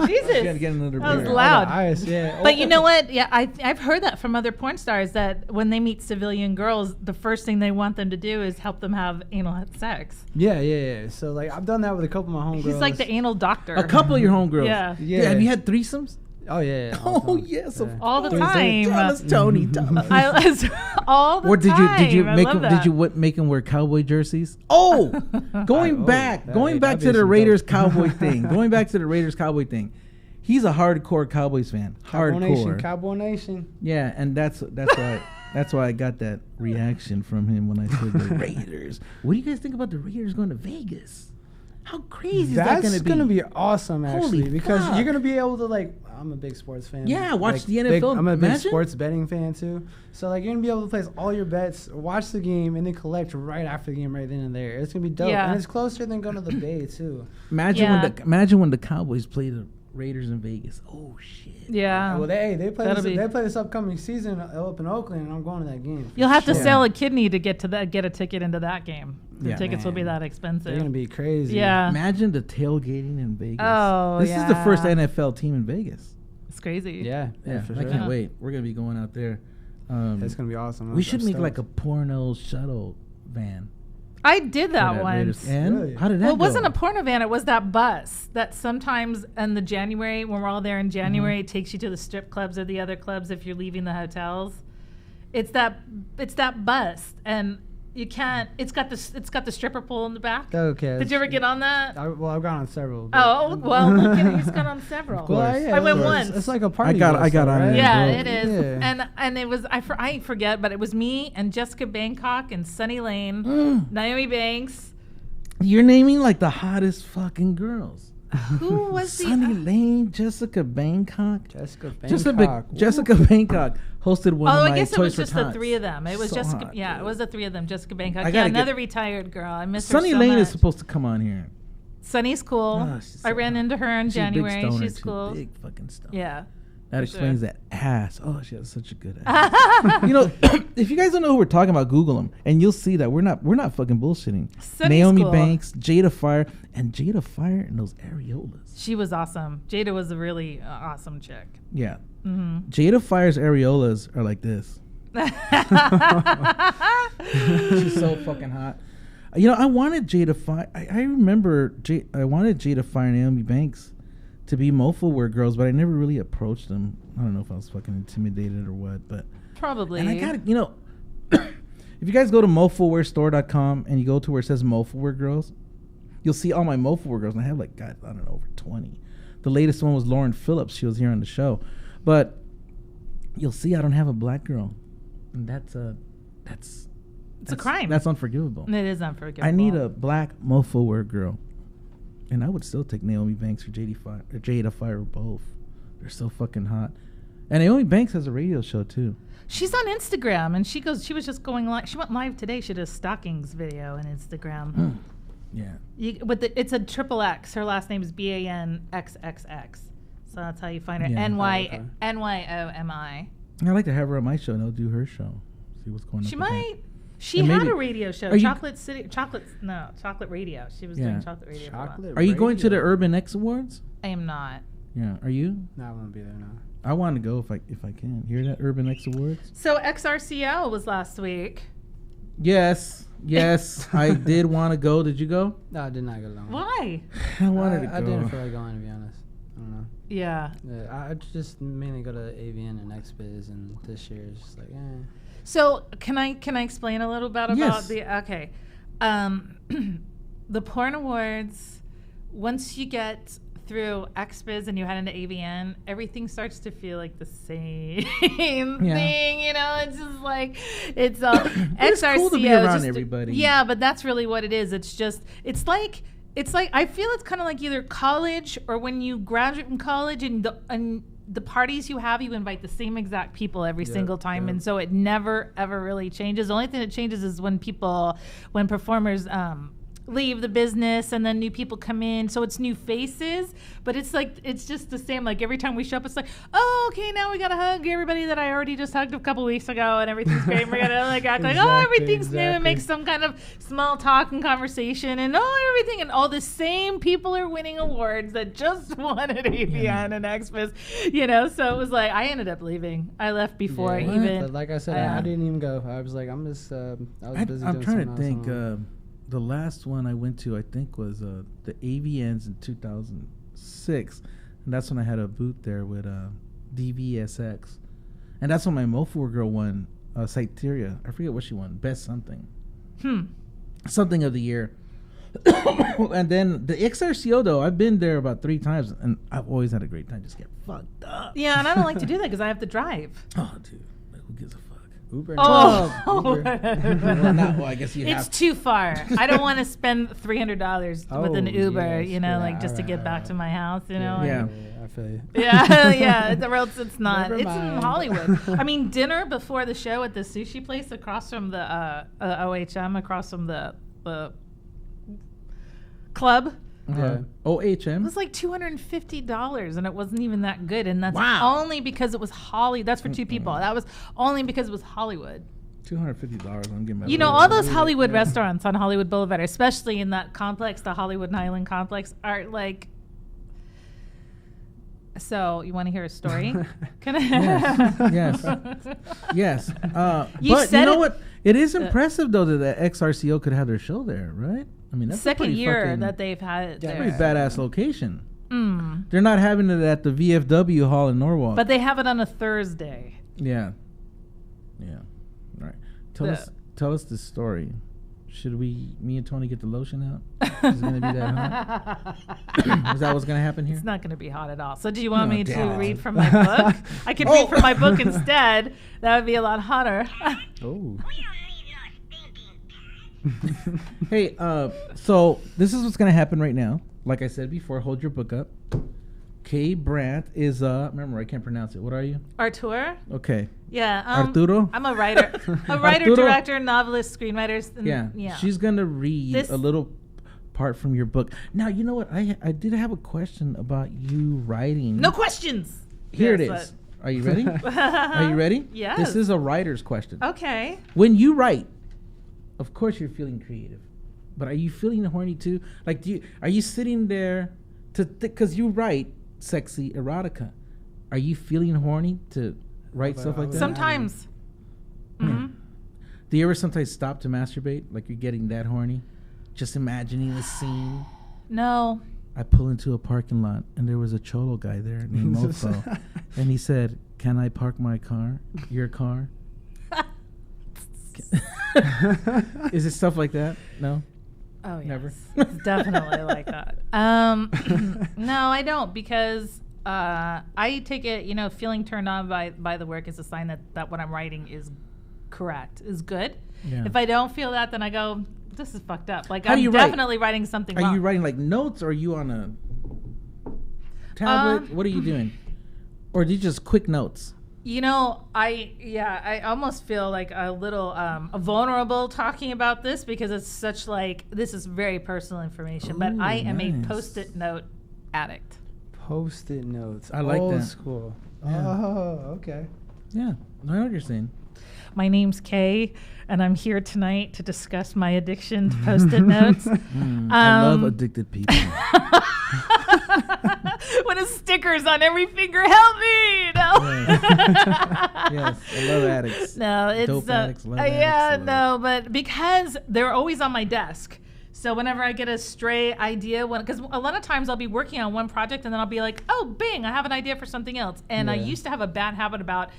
Jesus, Gotta get another that was beer. loud. Ice, yeah. But you know what? Yeah, I've heard that from other porn stars that when they meet civilian girls, the first thing they want them to do is help them have anal sex. Yeah. So like I've done that with a couple of my homegirls. He's like the anal doctor. A couple of your homegirls. Yeah. Yeah. Have you had threesomes? Oh yeah. all the Oh time. yes, Yeah. all the course. time. Tell us, Tony. Tell us. All the Or did time. you I make love him? that. Did you make him wear cowboy jerseys? Oh, going back that'd to be the some Raiders dope. cowboy thing. Going back to the Raiders cowboy thing. He's a hardcore Cowboys fan. Cowboy Nation, Hardcore. Cowboy Nation. Yeah, and that's why I got that reaction from him when I said the Raiders. What do you guys think about the Raiders going to Vegas? How crazy is that That's going to be? gonna be awesome, actually, Holy because fuck. you're gonna be able to like. I'm a big sports fan. Yeah, watch Like, the NFL. I'm a big Imagine. sports betting fan too. So like, you're gonna be able to place all your bets, watch the game, and then collect right after the game, right then and there. It's gonna be dope, Yeah. and it's closer than going to the Bay too. Imagine when the Cowboys play the Raiders in Vegas. Oh shit. Yeah. Well, they play That'll be- this upcoming season up in Oakland, and I'm going to that game. You'll have to sure. sell a kidney to get a ticket into that game. The Yeah. tickets will be Man. that expensive. They're gonna be crazy. Yeah. Imagine the tailgating in Vegas. Oh, This is the first yeah. NFL team in Vegas. It's crazy. Yeah, for I sure. can't wait. We're gonna be going out there. That's gonna be awesome. We should make like a porno shuttle van. I did that once. Raiders. And Really? how did that Well, it go? wasn't a porno van. It was that bus that sometimes in the January, when we're all there in January, it takes you to the strip clubs or the other clubs if you're leaving the hotels. It's that bus, and you can't. It's got the stripper pole in the back. Okay. Did you ever get on that? I've gone on several. but- Oh well, look at he's gone on several. Well, yeah, I went of course. once. It's like a party. I got bus, on right? it. Yeah, Well, it is. Yeah. And it was I forget, but it was me and Jessica Bangkok and Sunny Lane, Naomi Banks. You're naming like the hottest fucking girls. Who was Sunny the? Lane, Jessica Bangkok. Jessica Jessica, Bangkok. Jessica Bangkok hosted one Oh, of my I guess it Toys was for just the Tots. three of them. It was So Jessica. hot, Yeah, dude. it was the three of them. Jessica Bangkok. I Yeah, gotta get- another retired girl. I miss Sunny her so Lane much. is supposed to come on here. Sunny's cool. Oh, she's I so ran hot. into her in She's a big January. stoner, She's too. cool. Big fucking stoner. Yeah. That for explains sure. that ass. Oh, she has such a good ass. You know, if you guys don't know who we're talking about, Google them, and you'll see that we're not fucking bullshitting. Sunny's Naomi cool. Banks, Jada Fire, and Jada Fire and those areolas. She was awesome. Jada was a really awesome chick. Yeah, Mm-hmm. Jada Fire's areolas are like this. She's so fucking hot. You know, I wanted Jada Fire. I remember I wanted Jada Fire and Naomi Banks to be Mofo Wear girls, but I never really approached them. I don't know if I was fucking intimidated or what, but. Probably. And I got, you know, if you guys go to mofowearstore.com and you go to where it says Mofo Wear girls, you'll see all my Mofo Wear girls. And I have like, God, I don't know, over 20. The latest one was Lauren Phillips. She was here on the show. But you'll see I don't have a black girl. And that's a crime. That's unforgivable. It is unforgivable. I need a black Mofo Wear girl. And I would still take Naomi Banks or Jada Fire or both. They're so fucking hot. And Naomi Banks has a radio show too. She's on Instagram, and she was just going live. She went live today. She did a stockings video on Instagram. Yeah. It's a triple X. Her last name is BANXXX. So that's how you find her. Yeah. NYOMI. I'd like to have her on my show and I'll do her show. See what's going on. She with that. might. She And had maybe- a radio show, Are you- Chocolate Radio. She was Yeah. doing Chocolate Radio. for a while. Chocolate. Are you going to the radio. Urban X Awards? I am not. Yeah. Are you? No, I won't be there now. I want to go if I can. Hear that Urban X Awards? So XRCL was last week. Yes. Yes. I did want to go. Did you go? No, I did not go along. Why? I wanted to go. I didn't feel like going, to be honest. I don't know. Yeah. Yeah, I just mainly go to AVN and XBiz, and this year is just like, So can I explain a little bit about Yes. the the porn awards? Once you get through XBiz and you head into AVN, everything starts to feel like the same thing. You know, it's just like it's It's XRCO. cool to be around everybody. Yeah, but that's really what it is. It's like I feel it's kind of like either college or when you graduate from college and the parties you have, you invite the same exact people every single time, and so it never ever really changes. The only thing that changes is when performers leave the business and then new people come in, so it's new faces, but it's just the same. Like every time we show up, it's like, oh, okay, now we gotta hug everybody that I already just hugged a couple weeks ago, and everything's great. We're gonna like act like, oh, everything's new, and make some kind of small talk and conversation, and everything, and all the same people are winning awards that just won at AVN and XBiz, you know. So it was like I ended up leaving. I left before yeah. even. But like I said, I didn't even go. I was like, I'm just, I was busy I'm doing trying to something think. else. The last one I went to, I think, was the AVNs in 2006, and that's when I had a booth there with DVSX, and that's when my Mofo girl won Cyteria. I forget what she won, best something of the year. And then the XRCO though, I've been there about 3 times, and I've always had a great time. Just get fucked up. Yeah, and I don't like to do that because I have to drive. Oh, dude, like, who gives a fuck? Uber. Oh, Well, I guess you it's have. too far. I don't want to spend $300 with an Oh, Uber, yes. you know, Yeah, like just to alright, get back alright. to my house, you know. Yeah. and- I feel you. yeah, it's not. Never It's in mind. Hollywood. I mean, dinner before the show at the sushi place across from the OHM, across from the club. Yeah. It OHM. was like $250, and it wasn't even that good. And that's Wow. only because it was That's for 2 people. That was only because it was Hollywood. $250. I'm getting my. You know, all those Hollywood restaurants on Hollywood Boulevard, especially in that complex, the Hollywood and Highland complex, are like So you want to hear a story? Can I? Yes. You But said you know it- what? It is impressive though that the XRCO could have their show there, right? I mean, that's a Second pretty year fucking- that they've had it there. pretty badass location. Mm. They're not having it at the VFW Hall in Norwalk. But they have it on a Thursday. Yeah. All right. Tell us the story. Should me and Tony get the lotion out? Is it gonna be that hot? Is that what's gonna happen here? It's not going to be hot at all. So do you want me to damn it. read from my book? I could read from my book instead. That would be a lot hotter. Oh. We don't need no stinking cats. Hey, so this is what's gonna happen right now. Like I said before, hold your book up. Kay Brandt is remember I can't pronounce it. What are you? Artur? Okay. Yeah. Arturo? I'm a writer. A writer, Arturo? director, novelist, screenwriter. Yeah. She's gonna read This- a little part from your book. Now you know what? I did have a question about you writing. No questions. Here Yes, it is. Are you ready? Are you ready? Yes. This is a writer's question. Okay. When you write, of course you're feeling creative, but are you feeling horny too? Like, are you sitting there to because you write sexy erotica? Are you feeling horny to write stuff like that? Sometimes. Mm-hmm. Do you ever sometimes stop to masturbate? Like you're getting that horny, just imagining the scene. No. I pull into a parking lot and there was a cholo guy there named Mofo, and he said, "Can I park my car? Your car?" Is it stuff like that? No. Oh, yes. Never. It's definitely like that. No, I don't, because I take it, feeling turned on by the work is a sign that what I'm writing is correct, is good. Yeah. If I don't feel that, then I go, this is fucked up. Like, How do I'm you write? definitely writing something Are wrong. you writing like notes, or are you on a tablet? What are you doing? Or do you just quick notes? I almost feel like a little vulnerable talking about this because it's such this is very personal information. But Ooh, I am a nice. Post-it note addict. Post-it notes. I like Old that. school. Yeah. Oh, okay. Yeah, I know what you're saying. My name's Kay, and I'm here tonight to discuss my addiction to Post-it notes. I love addicted people. When a sticker's on every finger, help me! No. Yes, I love addicts. No, it's Dope addicts, love yeah, addicts, no, but because they're always on my desk. So whenever I get a stray idea, because a lot of times I'll be working on one project and then I'll be like, oh, bing, I have an idea for something else. And I Yeah. used to have a bad habit about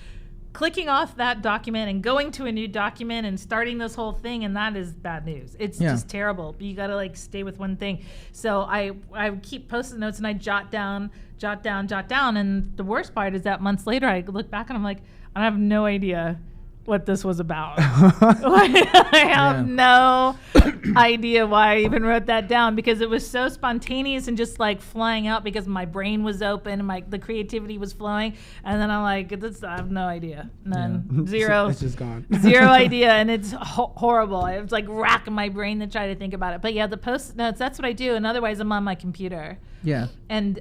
clicking off that document and going to a new document and starting this whole thing, and that is bad news. It's Yeah. just terrible. You gotta stay with one thing. So I keep Post-it notes and I jot down. And the worst part is that months later I look back and I'm like, I have no idea what this was about. I have no idea why I even wrote that down, because it was so spontaneous and just flying out because my brain was open and the creativity was flowing. And then I'm like, I have no idea. None. Zero. It's just gone. Zero idea. And it's horrible. It's racking my brain to try to think about it. But yeah, the Post-it notes, that's what I do. And otherwise I'm on my computer. Yeah. And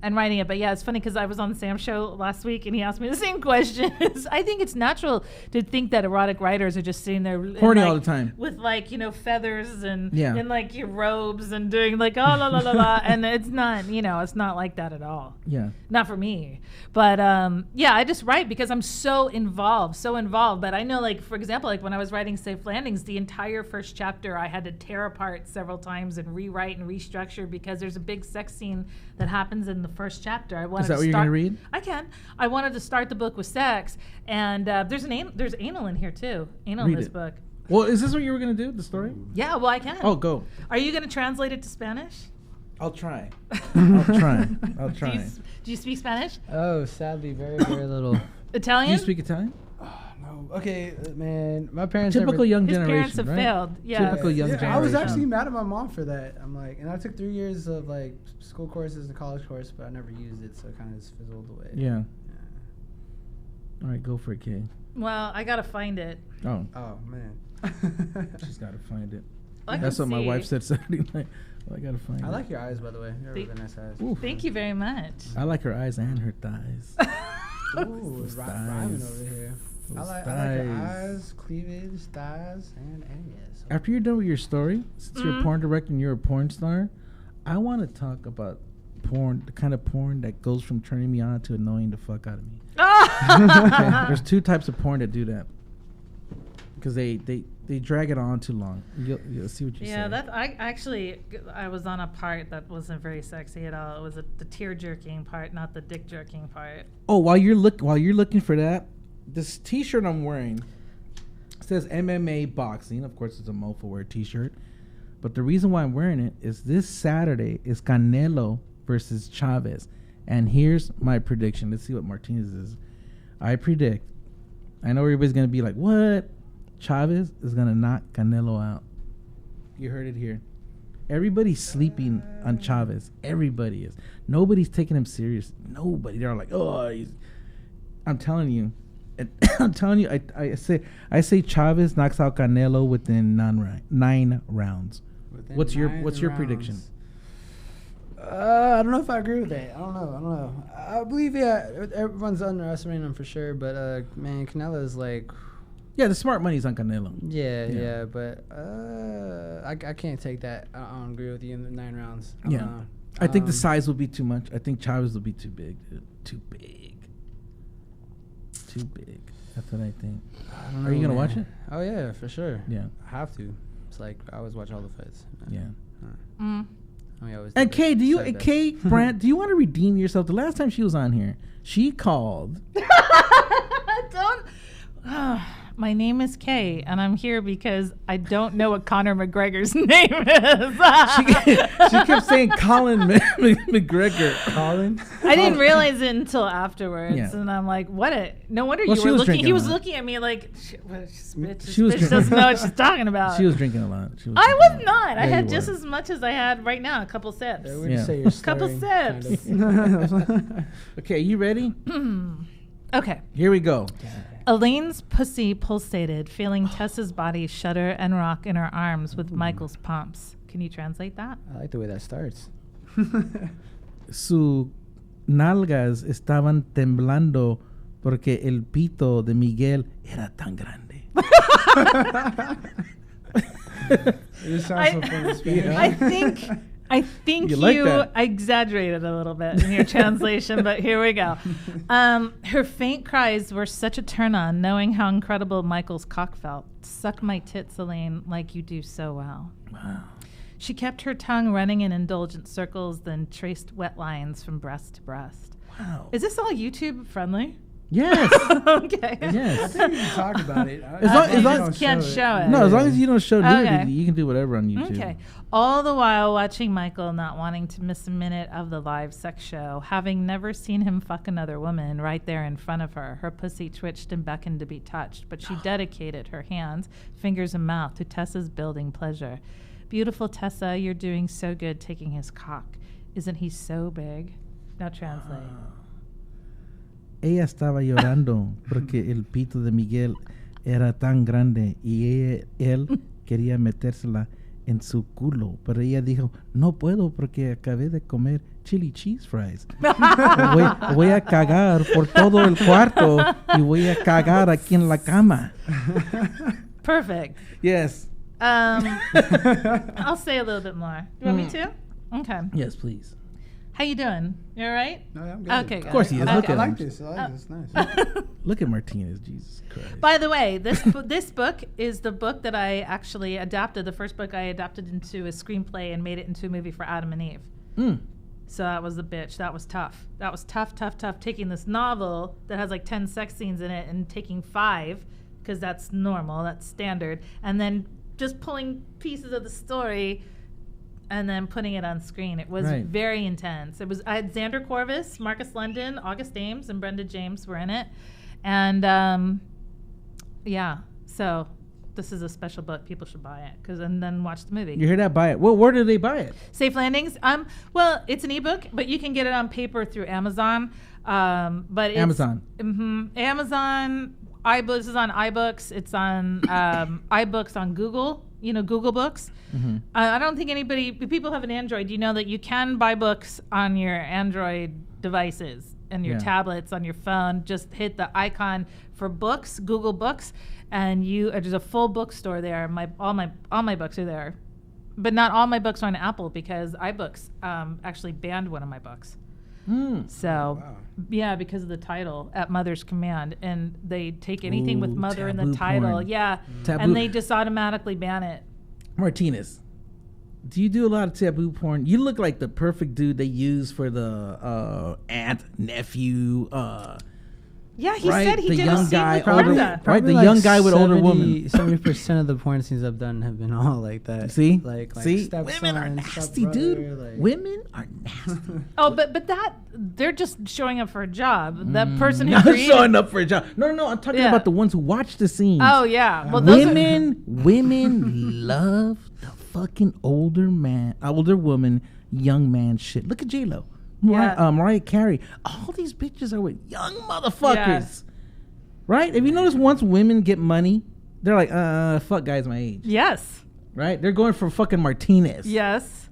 writing it. But yeah, it's funny because I was on Sam's show last week and he asked me the same question. I think it's natural to think that erotic writers are just sitting there Horny all the time. with feathers and Yeah. in your robes and doing oh la la la la, and it's not it's not like that at all. Yeah. Not for me. But yeah, I just write because I'm so involved. But I know, for example, when I was writing Safe Landings, the entire first chapter I had to tear apart several times and rewrite and restructure because there's a big sex scene that happens in the first chapter. I wanted Is that to what you're start, gonna read? I can. I wanted to start the book with sex, and there's anal in here too. Anal Read in this it. book. Well, is this what you were gonna do? The story? Yeah, well, I can. Oh, go. Are you going to translate it to Spanish? I'll try. I'll try. Do you speak Spanish? Oh, sadly, very, very little. Do Italian? you speak Italian? No. Okay, man. My parents Typical never, young His generation, parents have right? failed. Yeah. Typical young I was generation. actually mad at my mom for that. I'm like, and I took 3 years of school courses and college course, but I never used it, so it kind of just fizzled away. Yeah. All right, go for it, Kay. Well, I got to find it. Oh, Oh man. she's got to find it. I can That's what my see. wife said Saturday night. Well, I got to find it. I like your eyes, by the way. You have really nice eyes. Ooh. Thank you very much. I like her eyes and her thighs. Ooh, it's rhyming thighs. over here. I Those like your thighs. eyes, cleavage, thighs, and ass. After you're done with your story, since you're a porn director and you're a porn star, I want to talk about porn, the kind of porn that goes from turning me on to annoying the fuck out of me. Okay? There's two types of porn that do that. Because they drag it on too long. You'll see what you say. Yeah, I was on a part that wasn't very sexy at all. It was the tear jerking part, not the dick jerking part. Oh, while you're looking for that, this T-shirt I'm wearing says MMA boxing. Of course, it's a mofo wear T-shirt. But the reason why I'm wearing it is this Saturday is Canelo versus Chavez, and here's my prediction. Let's see what Martinez is. I predict. I know everybody's gonna be like, "What?" Chavez is going to knock Canelo out. You heard it here. Everybody's sleeping on Chavez. Everybody is. Nobody's taking him serious. Nobody. They're like, oh, I'm telling you. I'm telling you, I say Chavez knocks out Canelo within 9 rounds. What's your prediction? I don't know if I agree with that. I don't know. I believe, everyone's underestimating him for sure. But, man, Canelo is like... Yeah, the smart money's on Canelo. Yeah, but I can't take that. I don't agree with you in the 9 rounds. I think the size will be too much. I think Chavez will be too big, dude. Too big. That's what I think. I don't know, Are you going to watch it? Oh, yeah, for sure. Yeah. I have to. It's like I always watch all the fights. Yeah. And Kay, Brant, do you want to redeem yourself? The last time she was on here, she called. Don't... My name is Kay, and I'm here because I don't know what Conor McGregor's name is. She kept saying Colin McGregor. Colin? I didn't realize it until afterwards, Yeah. and I'm like, what? No wonder Well, you she were was looking. He drinking was a lot. looking at me like, this She was bitch doesn't know what she's talking about. She was drinking a lot. I was not. I Yeah, had you just were. as much as I had right now, a couple sips. Would Yeah. you say you're Couple slurring, sips. kind of? Okay, you ready? Okay. Here we go. Elaine's pussy pulsated, feeling Tessa's body shudder and rock in her arms with Michael's pumps. Can you translate that? I like the way that starts. Sus nalgas estaban temblando porque el pito de Miguel era tan grande. It sounds so funny in Spanish. I think You like that? exaggerated a little bit in your translation, but here we go. Her faint cries were such a turn on, knowing how incredible Michael's cock felt. Suck my tits, Elaine, like you do so well. Wow. She kept her tongue running in indulgent circles, then traced wet lines from breast to breast. Wow. Is this all YouTube friendly? Yes. Okay. I Yes. think you can talk about it. As long You can't show it. No, as long as you don't show nudity, Okay. you can do whatever on YouTube. Okay. All the while watching Michael, not wanting to miss a minute of the live sex show, having never seen him fuck another woman right there in front of her. Her pussy twitched and beckoned to be touched, but she dedicated her hands, fingers, and mouth to Tessa's building pleasure. Beautiful Tessa, you're doing so good taking his cock. Isn't he so big? Now translate. Ella estaba llorando porque el pito de Miguel era tan grande y él quería metérsela en su culo, pero ella dijo, no puedo porque acabé de comer chili cheese fries. voy a cagar por todo el cuarto y voy a cagar aquí en la cama. Perfect. Yes. I'll say a little bit more. You want me to? Okay. Yes, please. How you doing? You all right? No, I'm good. Okay, Of course he is. Okay. Look I at like him. this. I like this. Nice. Look at Martinez. Jesus Christ. By the way, this book is the book that I actually adapted. The first book I adapted into a screenplay and made it into a movie for Adam and Eve. So that was the bitch. That was tough. That was tough. Taking this novel that has like 10 sex scenes in it and taking 5, because that's normal, that's standard, and then just pulling pieces of the story and then putting it on screen. It was Right. very intense. I had Xander Corvus, Marcus London, August Ames, and Brenda James were in it. And so this is a special book. People should buy it and then watch the movie. You hear that? Buy it. Well, where do they buy it? Safe Landings. Well, it's an ebook, but you can get it on paper through Amazon. But it's, Amazon. Amazon. iBooks. This is on iBooks. It's on iBooks on Google. Google Books. I don't think if people have an Android, you know that you can buy books on your Android devices and your tablets on your phone. Just hit the icon for books, Google Books, and there's a full bookstore there. All my books are there. But not all my books are on Apple because iBooks actually banned one of my books. So, yeah, because of the title, At Mother's Command. And they take anything with mother in the taboo title. porn. Yeah. Taboo. And they just automatically ban it. Martinez, do you do a lot of taboo porn? You look like the perfect dude they use for the aunt, nephew, Yeah, he right? said he The did young a scene guy, with older- Brenda. right? The young guy with older woman. 70% of the porn scenes I've done have been all like that. See? Like See? stepson, Women are nasty, stepbrother, dude. like- Women are nasty. Oh, but that, they're just showing up for a job. That person who Not created... showing up for a job. No, I'm talking Yeah. about the ones who watch the scenes. Oh, yeah. Well, those are, Women love the fucking older woman, young man shit. Look at J-Lo. Yeah. Mariah Carey. All these bitches are with young motherfuckers. Yeah. Right? If you notice, once women get money, they're like, fuck guys my age. yes. Right? They're going for fucking Martinez. Yes.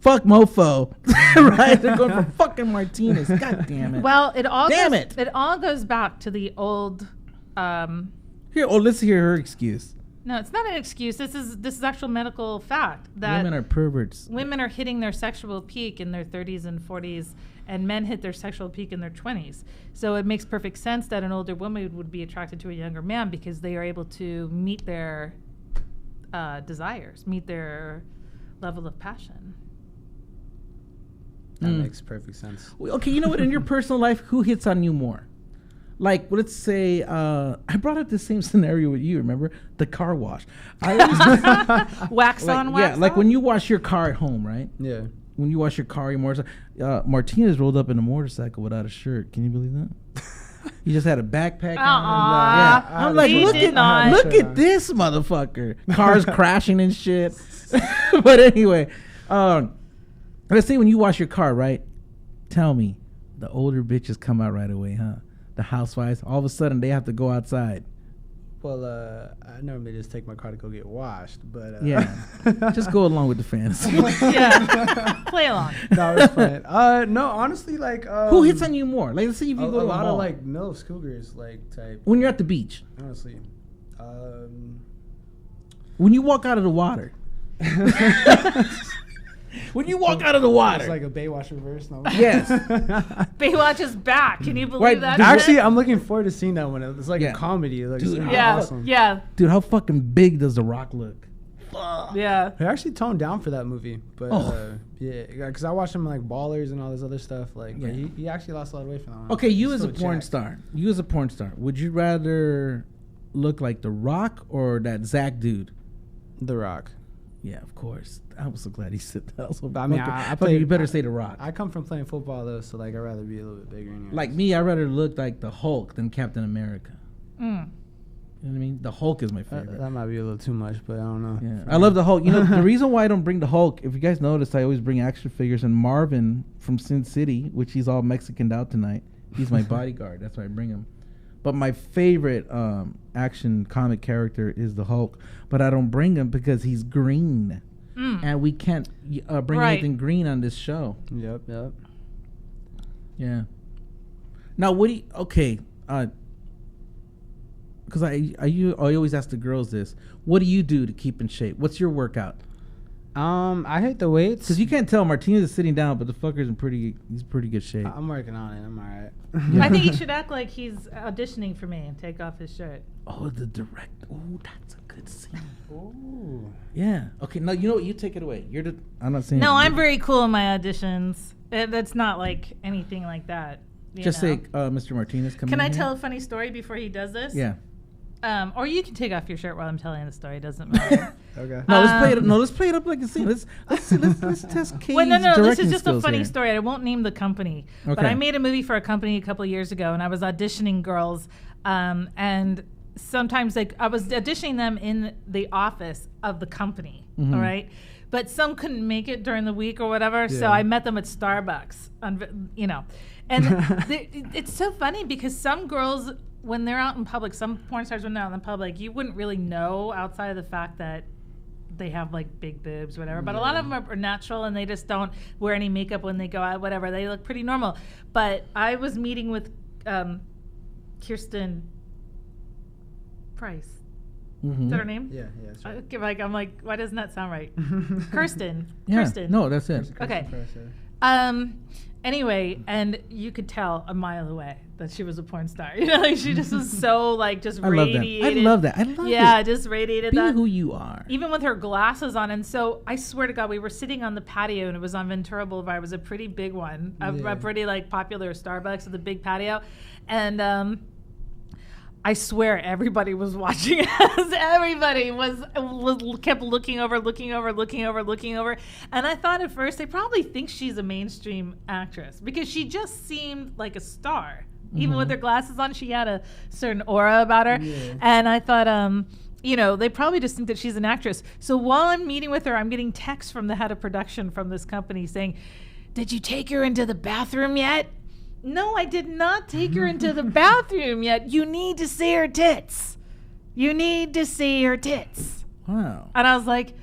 Fuck mofo. Right? They're going for fucking Martinez. God damn it. Well, it all Damn goes, it. It all goes back to the old... Here, let's hear her excuse. no, it's not an excuse. This is actual medical fact that Women are perverts. women are hitting their sexual peak in their 30s and 40s, and men hit their sexual peak in their 20s. So it makes perfect sense that an older woman would be attracted to a younger man because they are able to meet their desires, meet their level of passion. That makes perfect sense. Okay, you know what? In your personal life, who hits on you more? Like, let's say, I brought up the same scenario with you, remember? The car wash. I always, Wax on, wax yeah, like off? when you wash your car at home, right? Yeah. When you wash your car, your motorcycle. Martinez rolled up in a motorcycle without a shirt. Can you believe that? He just had a backpack on. Aw, Yeah. I'm like, he look did at not. look at this motherfucker. Cars crashing and shit. But anyway, let's say when you wash your car, right? Tell me, the older bitches come out right away, huh? The housewives, all of a sudden they have to go outside. Well, I normally just take my car to go get washed, but Yeah, just go along with the fantasy. Yeah. Play along. No, it's fine. No, honestly, like Who hits on you more? Like, let's say if a you go to a lot mall. of like MILFs, cougars, like type. When you're at the beach, Honestly, when you walk out of the water. When you walk out of the water. it's like a Baywatch reverse. No. Yes. Baywatch is back. Can you believe Right, that? Actually, shit? I'm looking forward to seeing that one. It's like Yeah. a comedy. Like, Dude, it's gonna be yeah, awesome. yeah, Dude, how fucking big does The Rock look? yeah. I actually toned down for that movie, but Oh. yeah, because I watched him in, like Ballers and all this other stuff. Like, but Yeah. he actually lost a lot of weight for that one. Okay, you He's as a still porn jacked. star. You as a porn star. Would you rather look like The Rock or that Zach dude? The Rock. Yeah, of course. I was so glad he said that. I was so But I mean, fucking- I fuck, played- you better say The Rock. I come from playing football though, so like I'd rather be a little bit bigger. Anyways. Like me, I'd rather look like the Hulk than Captain America. Mm. You know what I mean? The Hulk is my favorite. that might be a little too much, but I don't know. Yeah, I love the Hulk. You know, the reason why I don't bring the Hulk, if you guys notice, I always bring action figures. And Marvin from Sin City, which he's all Mexicaned out tonight, he's my bodyguard. That's why I bring him. But my favorite action comic character is the Hulk. But I don't bring him because he's green. And we can't bring Right. anything green on this show. Yep. Yeah. Now, what do you... Okay. Because I always ask the girls this. What do you do to keep in shape? What's your workout? I hit the weights. Because you can't tell Martinez is sitting down, but the fucker's in pretty good shape. I'm working on it. I'm alright. I think he should act like he's auditioning for me and take off his shirt. Oh, the direct. Oh, that's a good scene. Ooh. Yeah. Okay. No, you know what? You take it away. I'm not saying. No, I'm very cool in my auditions. It's not like anything like that. you Just know? say, Mr. Martinez, come Can in I here. tell a funny story before he does this? Yeah. Or you can take off your shirt while I'm telling the story. It doesn't matter. Okay. No, let's play it. No, let's play it up like a scene. Let's test Katie's Well, no, this directing is just a skills funny here. story. I won't name the company, but Okay. I made a movie for a company a couple of years ago, and I was auditioning girls, and sometimes I was auditioning them in the office of the company. Mm-hmm. All right, but some couldn't make it during the week or whatever, so Yeah. I met them at Starbucks. And it's so funny because some girls, when they're out in public, some porn stars when they're out in public, you wouldn't really know outside of the fact that they have like big boobs or whatever, but a lot of them are natural and they just don't wear any makeup when they go out, whatever. They look pretty normal. But I was meeting with Kirsten Price. Is that her name? Yeah, that's right. Okay, like I'm like, why doesn't that sound right? Kirsten. Yeah. Kirsten. No, that's it. Okay. Anyway, and you could tell a mile away that she was a porn star. You know, like she just was so like just I love that. radiated. I love that. I love Yeah, it. just radiated Be that. who you are. Even with her glasses on. And so I swear to God, we were sitting on the patio and it was on Ventura Boulevard. It was a pretty big one, a pretty like popular Starbucks with a big patio. And I swear everybody was watching us. Everybody was kept looking over. And I thought at first they probably think she's a mainstream actress because she just seemed like a star. Even with her glasses on, she had a certain aura about her. Yeah. And I thought, you know, they probably just think that she's an actress. So while I'm meeting with her, I'm getting texts from the head of production from this company saying, "Did you take her into the bathroom yet?" No, I did not take her into the bathroom yet. You need to see her tits. You need to see her tits. Wow. And I was like,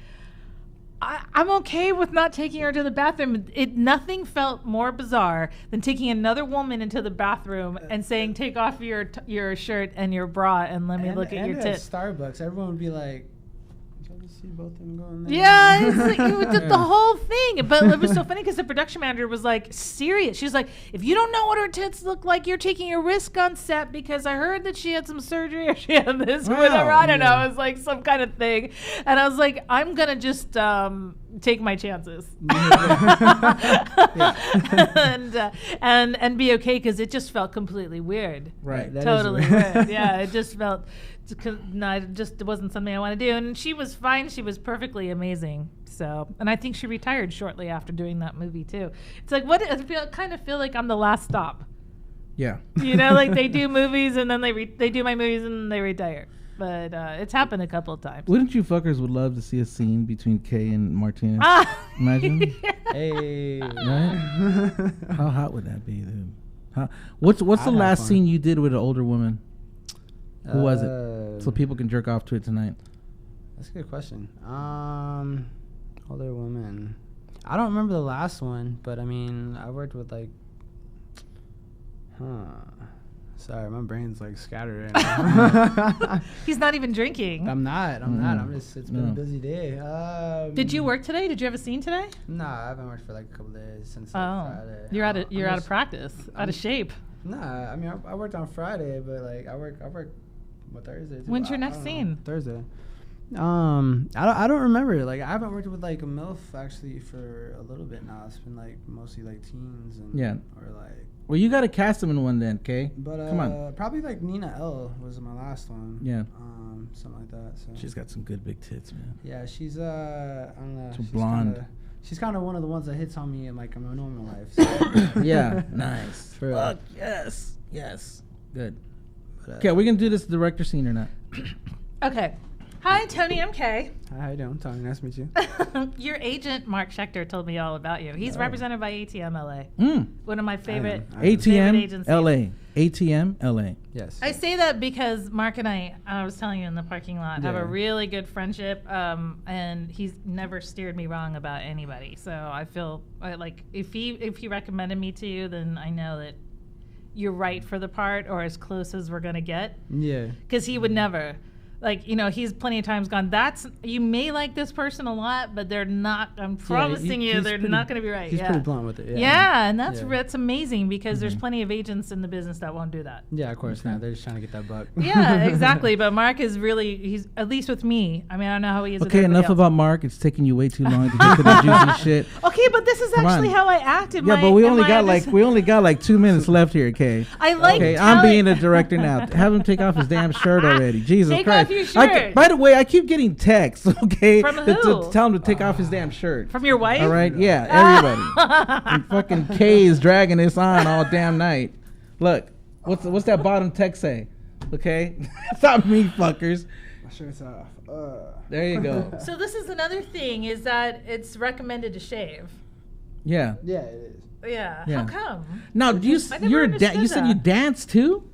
I'm okay with not taking her to the bathroom. Nothing felt more bizarre than taking another woman into the bathroom and saying, "Take off your shirt and your bra and let me look at your tits." Starbucks, everyone would be like, see both of them going there. Yeah, it's like, it was the whole thing. But it was so funny because the production manager was like serious. She was like, "If you don't know what her tits look like, you're taking a risk on set because I heard that she had some surgery or she had this or whatever." I don't know. It was like some kind of thing. And I was like, I'm going to just take my chances and be okay because it just felt completely weird. Right. Totally weird. Yeah, it just felt... it wasn't something I want to do. And she was fine. She was perfectly amazing. So, and I think she retired shortly after doing that movie too. It's like, I kind of feel like I'm the last stop. Yeah. You know, like they do movies and then they do my movies and then they retire. But it's happened a couple of times. Wouldn't you fuckers would love to see a scene between Kay and Martinez? Imagine. Hey. Right? How hot would that be, dude? What's the last scene you did with an older woman? Who was it? So people can jerk off to it tonight. That's a good question. Older woman. I don't remember the last one, but I mean, I worked with like, Sorry, my brain's like scattered right now. He's not even drinking. I'm not. It's been a busy day. Did you work today? Did you have a scene today? Nah, I haven't worked for like a couple days since Friday. You're out of practice, out of shape. Nah, I mean, I worked on Friday, but like I work Thursday. When's your next scene? Thursday. I don't remember. Like I haven't worked with like a MILF actually for a little bit now. It's been like mostly like teens and or like. Well, you got to cast them in one then, okay? But come on. Probably like Nina L was my last one. Yeah. Something like that. So. She's got some good big tits, man. Yeah, she's I don't know. She's blonde. She's kind of one of the ones that hits on me in like my normal life. So. Yeah, nice. Fuck yes, good. Okay, are we gonna do this director scene or not? Okay. Hi, Tony. I'm Kay. Hi, how you doing, Tony? Nice to meet you. Your agent, Mark Schechter, told me all about you. He's represented by ATM LA. One of my favorite ATM agencies. LA. ATM LA. Yes. I say that because Mark and I was telling you in the parking lot, have a really good friendship, and he's never steered me wrong about anybody. So I feel like if he recommended me to you, then I know that you're right for the part or as close as we're going to get. Yeah. Because he would never. Like, you know, he's plenty of times gone, you may like this person a lot, but they're not, I'm promising you, they're not going to be right. He's pretty blunt with it. Yeah, and that's amazing because there's plenty of agents in the business that won't do that. Yeah, of course not. They're just trying to get that buck. Yeah, exactly. But Mark is really, he's, at least with me, I mean, I don't know how he is with everybody enough else. about Mark. It's taking you way too long to get to the juicy shit. Okay, but this is actually how I act in my... Yeah, but we only got like 2 minutes left here, Kay. Okay, I'm being a director now. Have him take off his damn shirt already. Jesus Christ. Take off your shirt. By the way, I keep getting texts, okay? From who? To tell him to take off his damn shirt. From your wife? All right? Yeah, everybody. And fucking Kay is dragging this on all damn night. Look, what's that bottom text say? Okay? It's not me, fuckers. My shirt's off. There you go. So this is another thing, is that it's recommended to shave. Yeah. Yeah, it is. Yeah. Yeah. How come? Now, you said you dance too?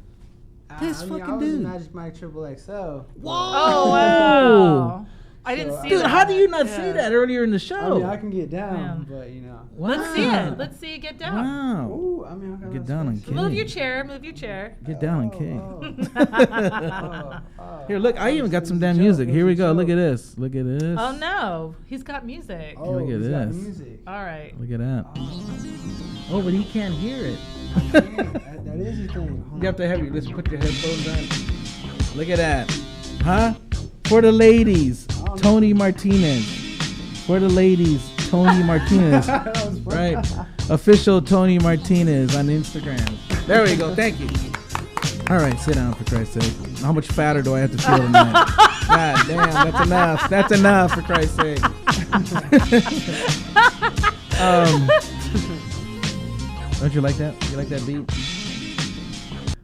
This I fucking was dude. in Magic Mike XXL. Whoa! Oh, wow. I didn't see Dude, that. how do you not Yeah. say that earlier in the I show? mean, I can get down, Yeah. but you know. Wow. Let's see it. Let's see it get down. Wow. Ooh, I mean, I got Get no down on space. K. Move your chair. Move your chair. Get down on K. Oh, Here, look, I even got some It's a damn joke, music. it's Here a we go. joke. Look at this. Look at this. Oh no, he's got music. Oh, Look at he's got this. music. All right. Look at that. Oh, but he can't hear it. That is the thing. You have to have your, let's put your headphones on. Look at that. Huh? For the ladies, Tony Martinez. For the ladies, Tony Martinez. Right? Official Tony Martinez on Instagram. There we go. Thank you. All right, sit down for Christ's sake. How much fatter do I have to feel tonight? God damn, that's enough. That's enough for Christ's sake. Don't you like that? You like that beat?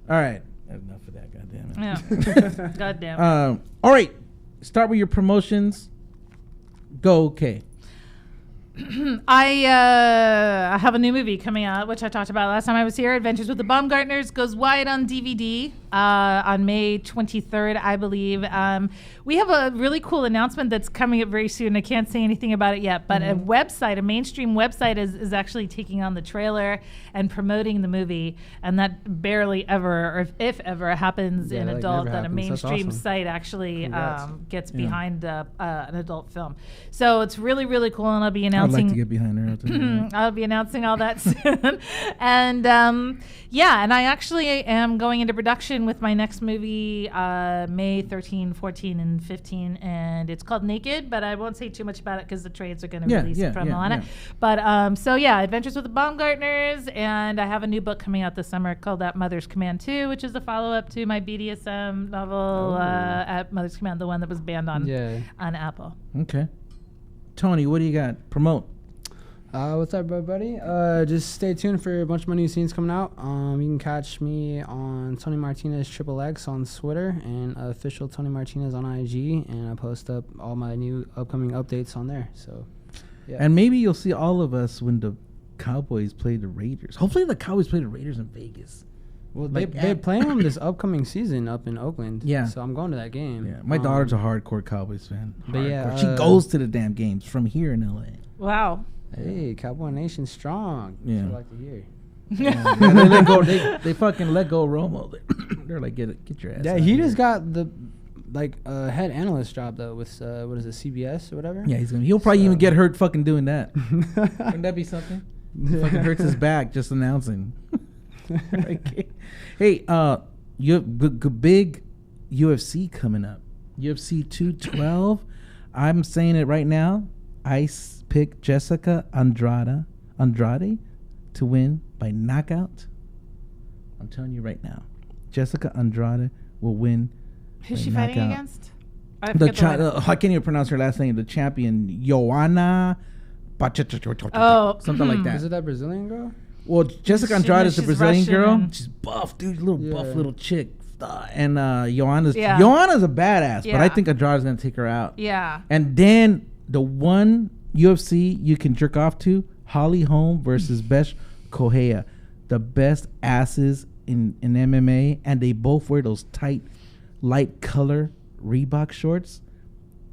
All right. That's enough of that. God damn it. Yeah. God damn. All right. Start with your promotions. Go, okay. I have a new movie coming out, which I talked about last time I was here. Adventures with the Baumgartners goes wide on DVD on May 23rd, I believe. We have a really cool announcement that's coming up very soon. I can't say anything about it yet, but a website, a mainstream website, is actually taking on the trailer and promoting the movie, and that barely ever, or if ever, happens Yeah, in like adult, never that a happens. That's mainstream awesome. site actually Congrats. gets behind an adult film. So it's really, really cool, and I'll be I'd announcing. like to get behind her. I'll tell you that. I'll be announcing all that soon. And and I actually am going into production with my next movie May 13, 14, and 15. And it's called Naked, but I won't say too much about it because the trades are going to release a promo on it. But Adventures with the Baumgartners. And I have a new book coming out this summer called At Mother's Command 2, which is a follow-up to my BDSM novel, At Mother's Command, the one that was banned on Apple. Okay. Tony, what do you got? Promote. What's up, everybody? Just stay tuned for a bunch of my new scenes coming out. You can catch me on Tony Martinez XXX on Twitter and official Tony Martinez on IG, and I post up all my new upcoming updates on there. So, yeah. And maybe you'll see all of us when the Cowboys play the Raiders. Hopefully the Cowboys play the Raiders in Vegas. Well, like they're playing them this upcoming season up in Oakland. Yeah. So I'm going to that game. Yeah, my daughter's a hardcore Cowboys fan. But yeah, Hardcore. She goes to the damn games from here in LA. Wow. Hey, Cowboy Nation strong. Yeah. That's what I like to hear. Yeah, they let go. They fucking let go of Romo. They're like, get your ass. Yeah, out he of just here. got the head analyst job though with what is it, CBS or whatever. Yeah, he'll probably even get hurt fucking doing that. Wouldn't that be something? Fucking hurts his back just announcing. Okay. Hey, you have big UFC coming up. UFC 212. I'm saying it right now. I pick Jessica Andrade to win by knockout. I'm telling you right now, Jessica Andrade will win. Who's by she fighting knockout. against? I forget the one. I can't even pronounce her last name. The champion, Joanna, something like that. Is it that Brazilian girl? Well, Jessica Andrade is the she's Brazilian Russian girl. and- She's buff, dude. Buff Yeah. little chick. And Joanna's Yeah. a badass, but I Yeah. think Andrade's gonna take her out. Yeah. And then the one UFC you can jerk off to, Holly Holm versus Besh Correia, the best asses in MMA, and they both wear those tight, light color Reebok shorts.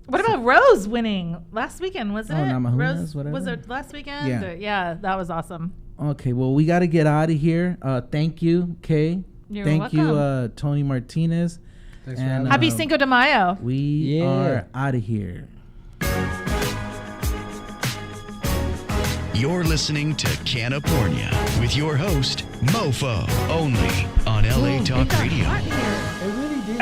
What about Rose winning last weekend? Wasn't it? Namajunas, Rose whatever. was it last weekend? Yeah. Yeah, that was awesome. Okay, well, we got to get out of here. Thank you, Kay. You're Thank you, welcome. Tony Martinez. Thanks for And, having me. Happy Cinco de Mayo. We Yeah. are out of here. You're listening to CannaPornia with your host, Mofo, only on LA Talk Radio. It really did.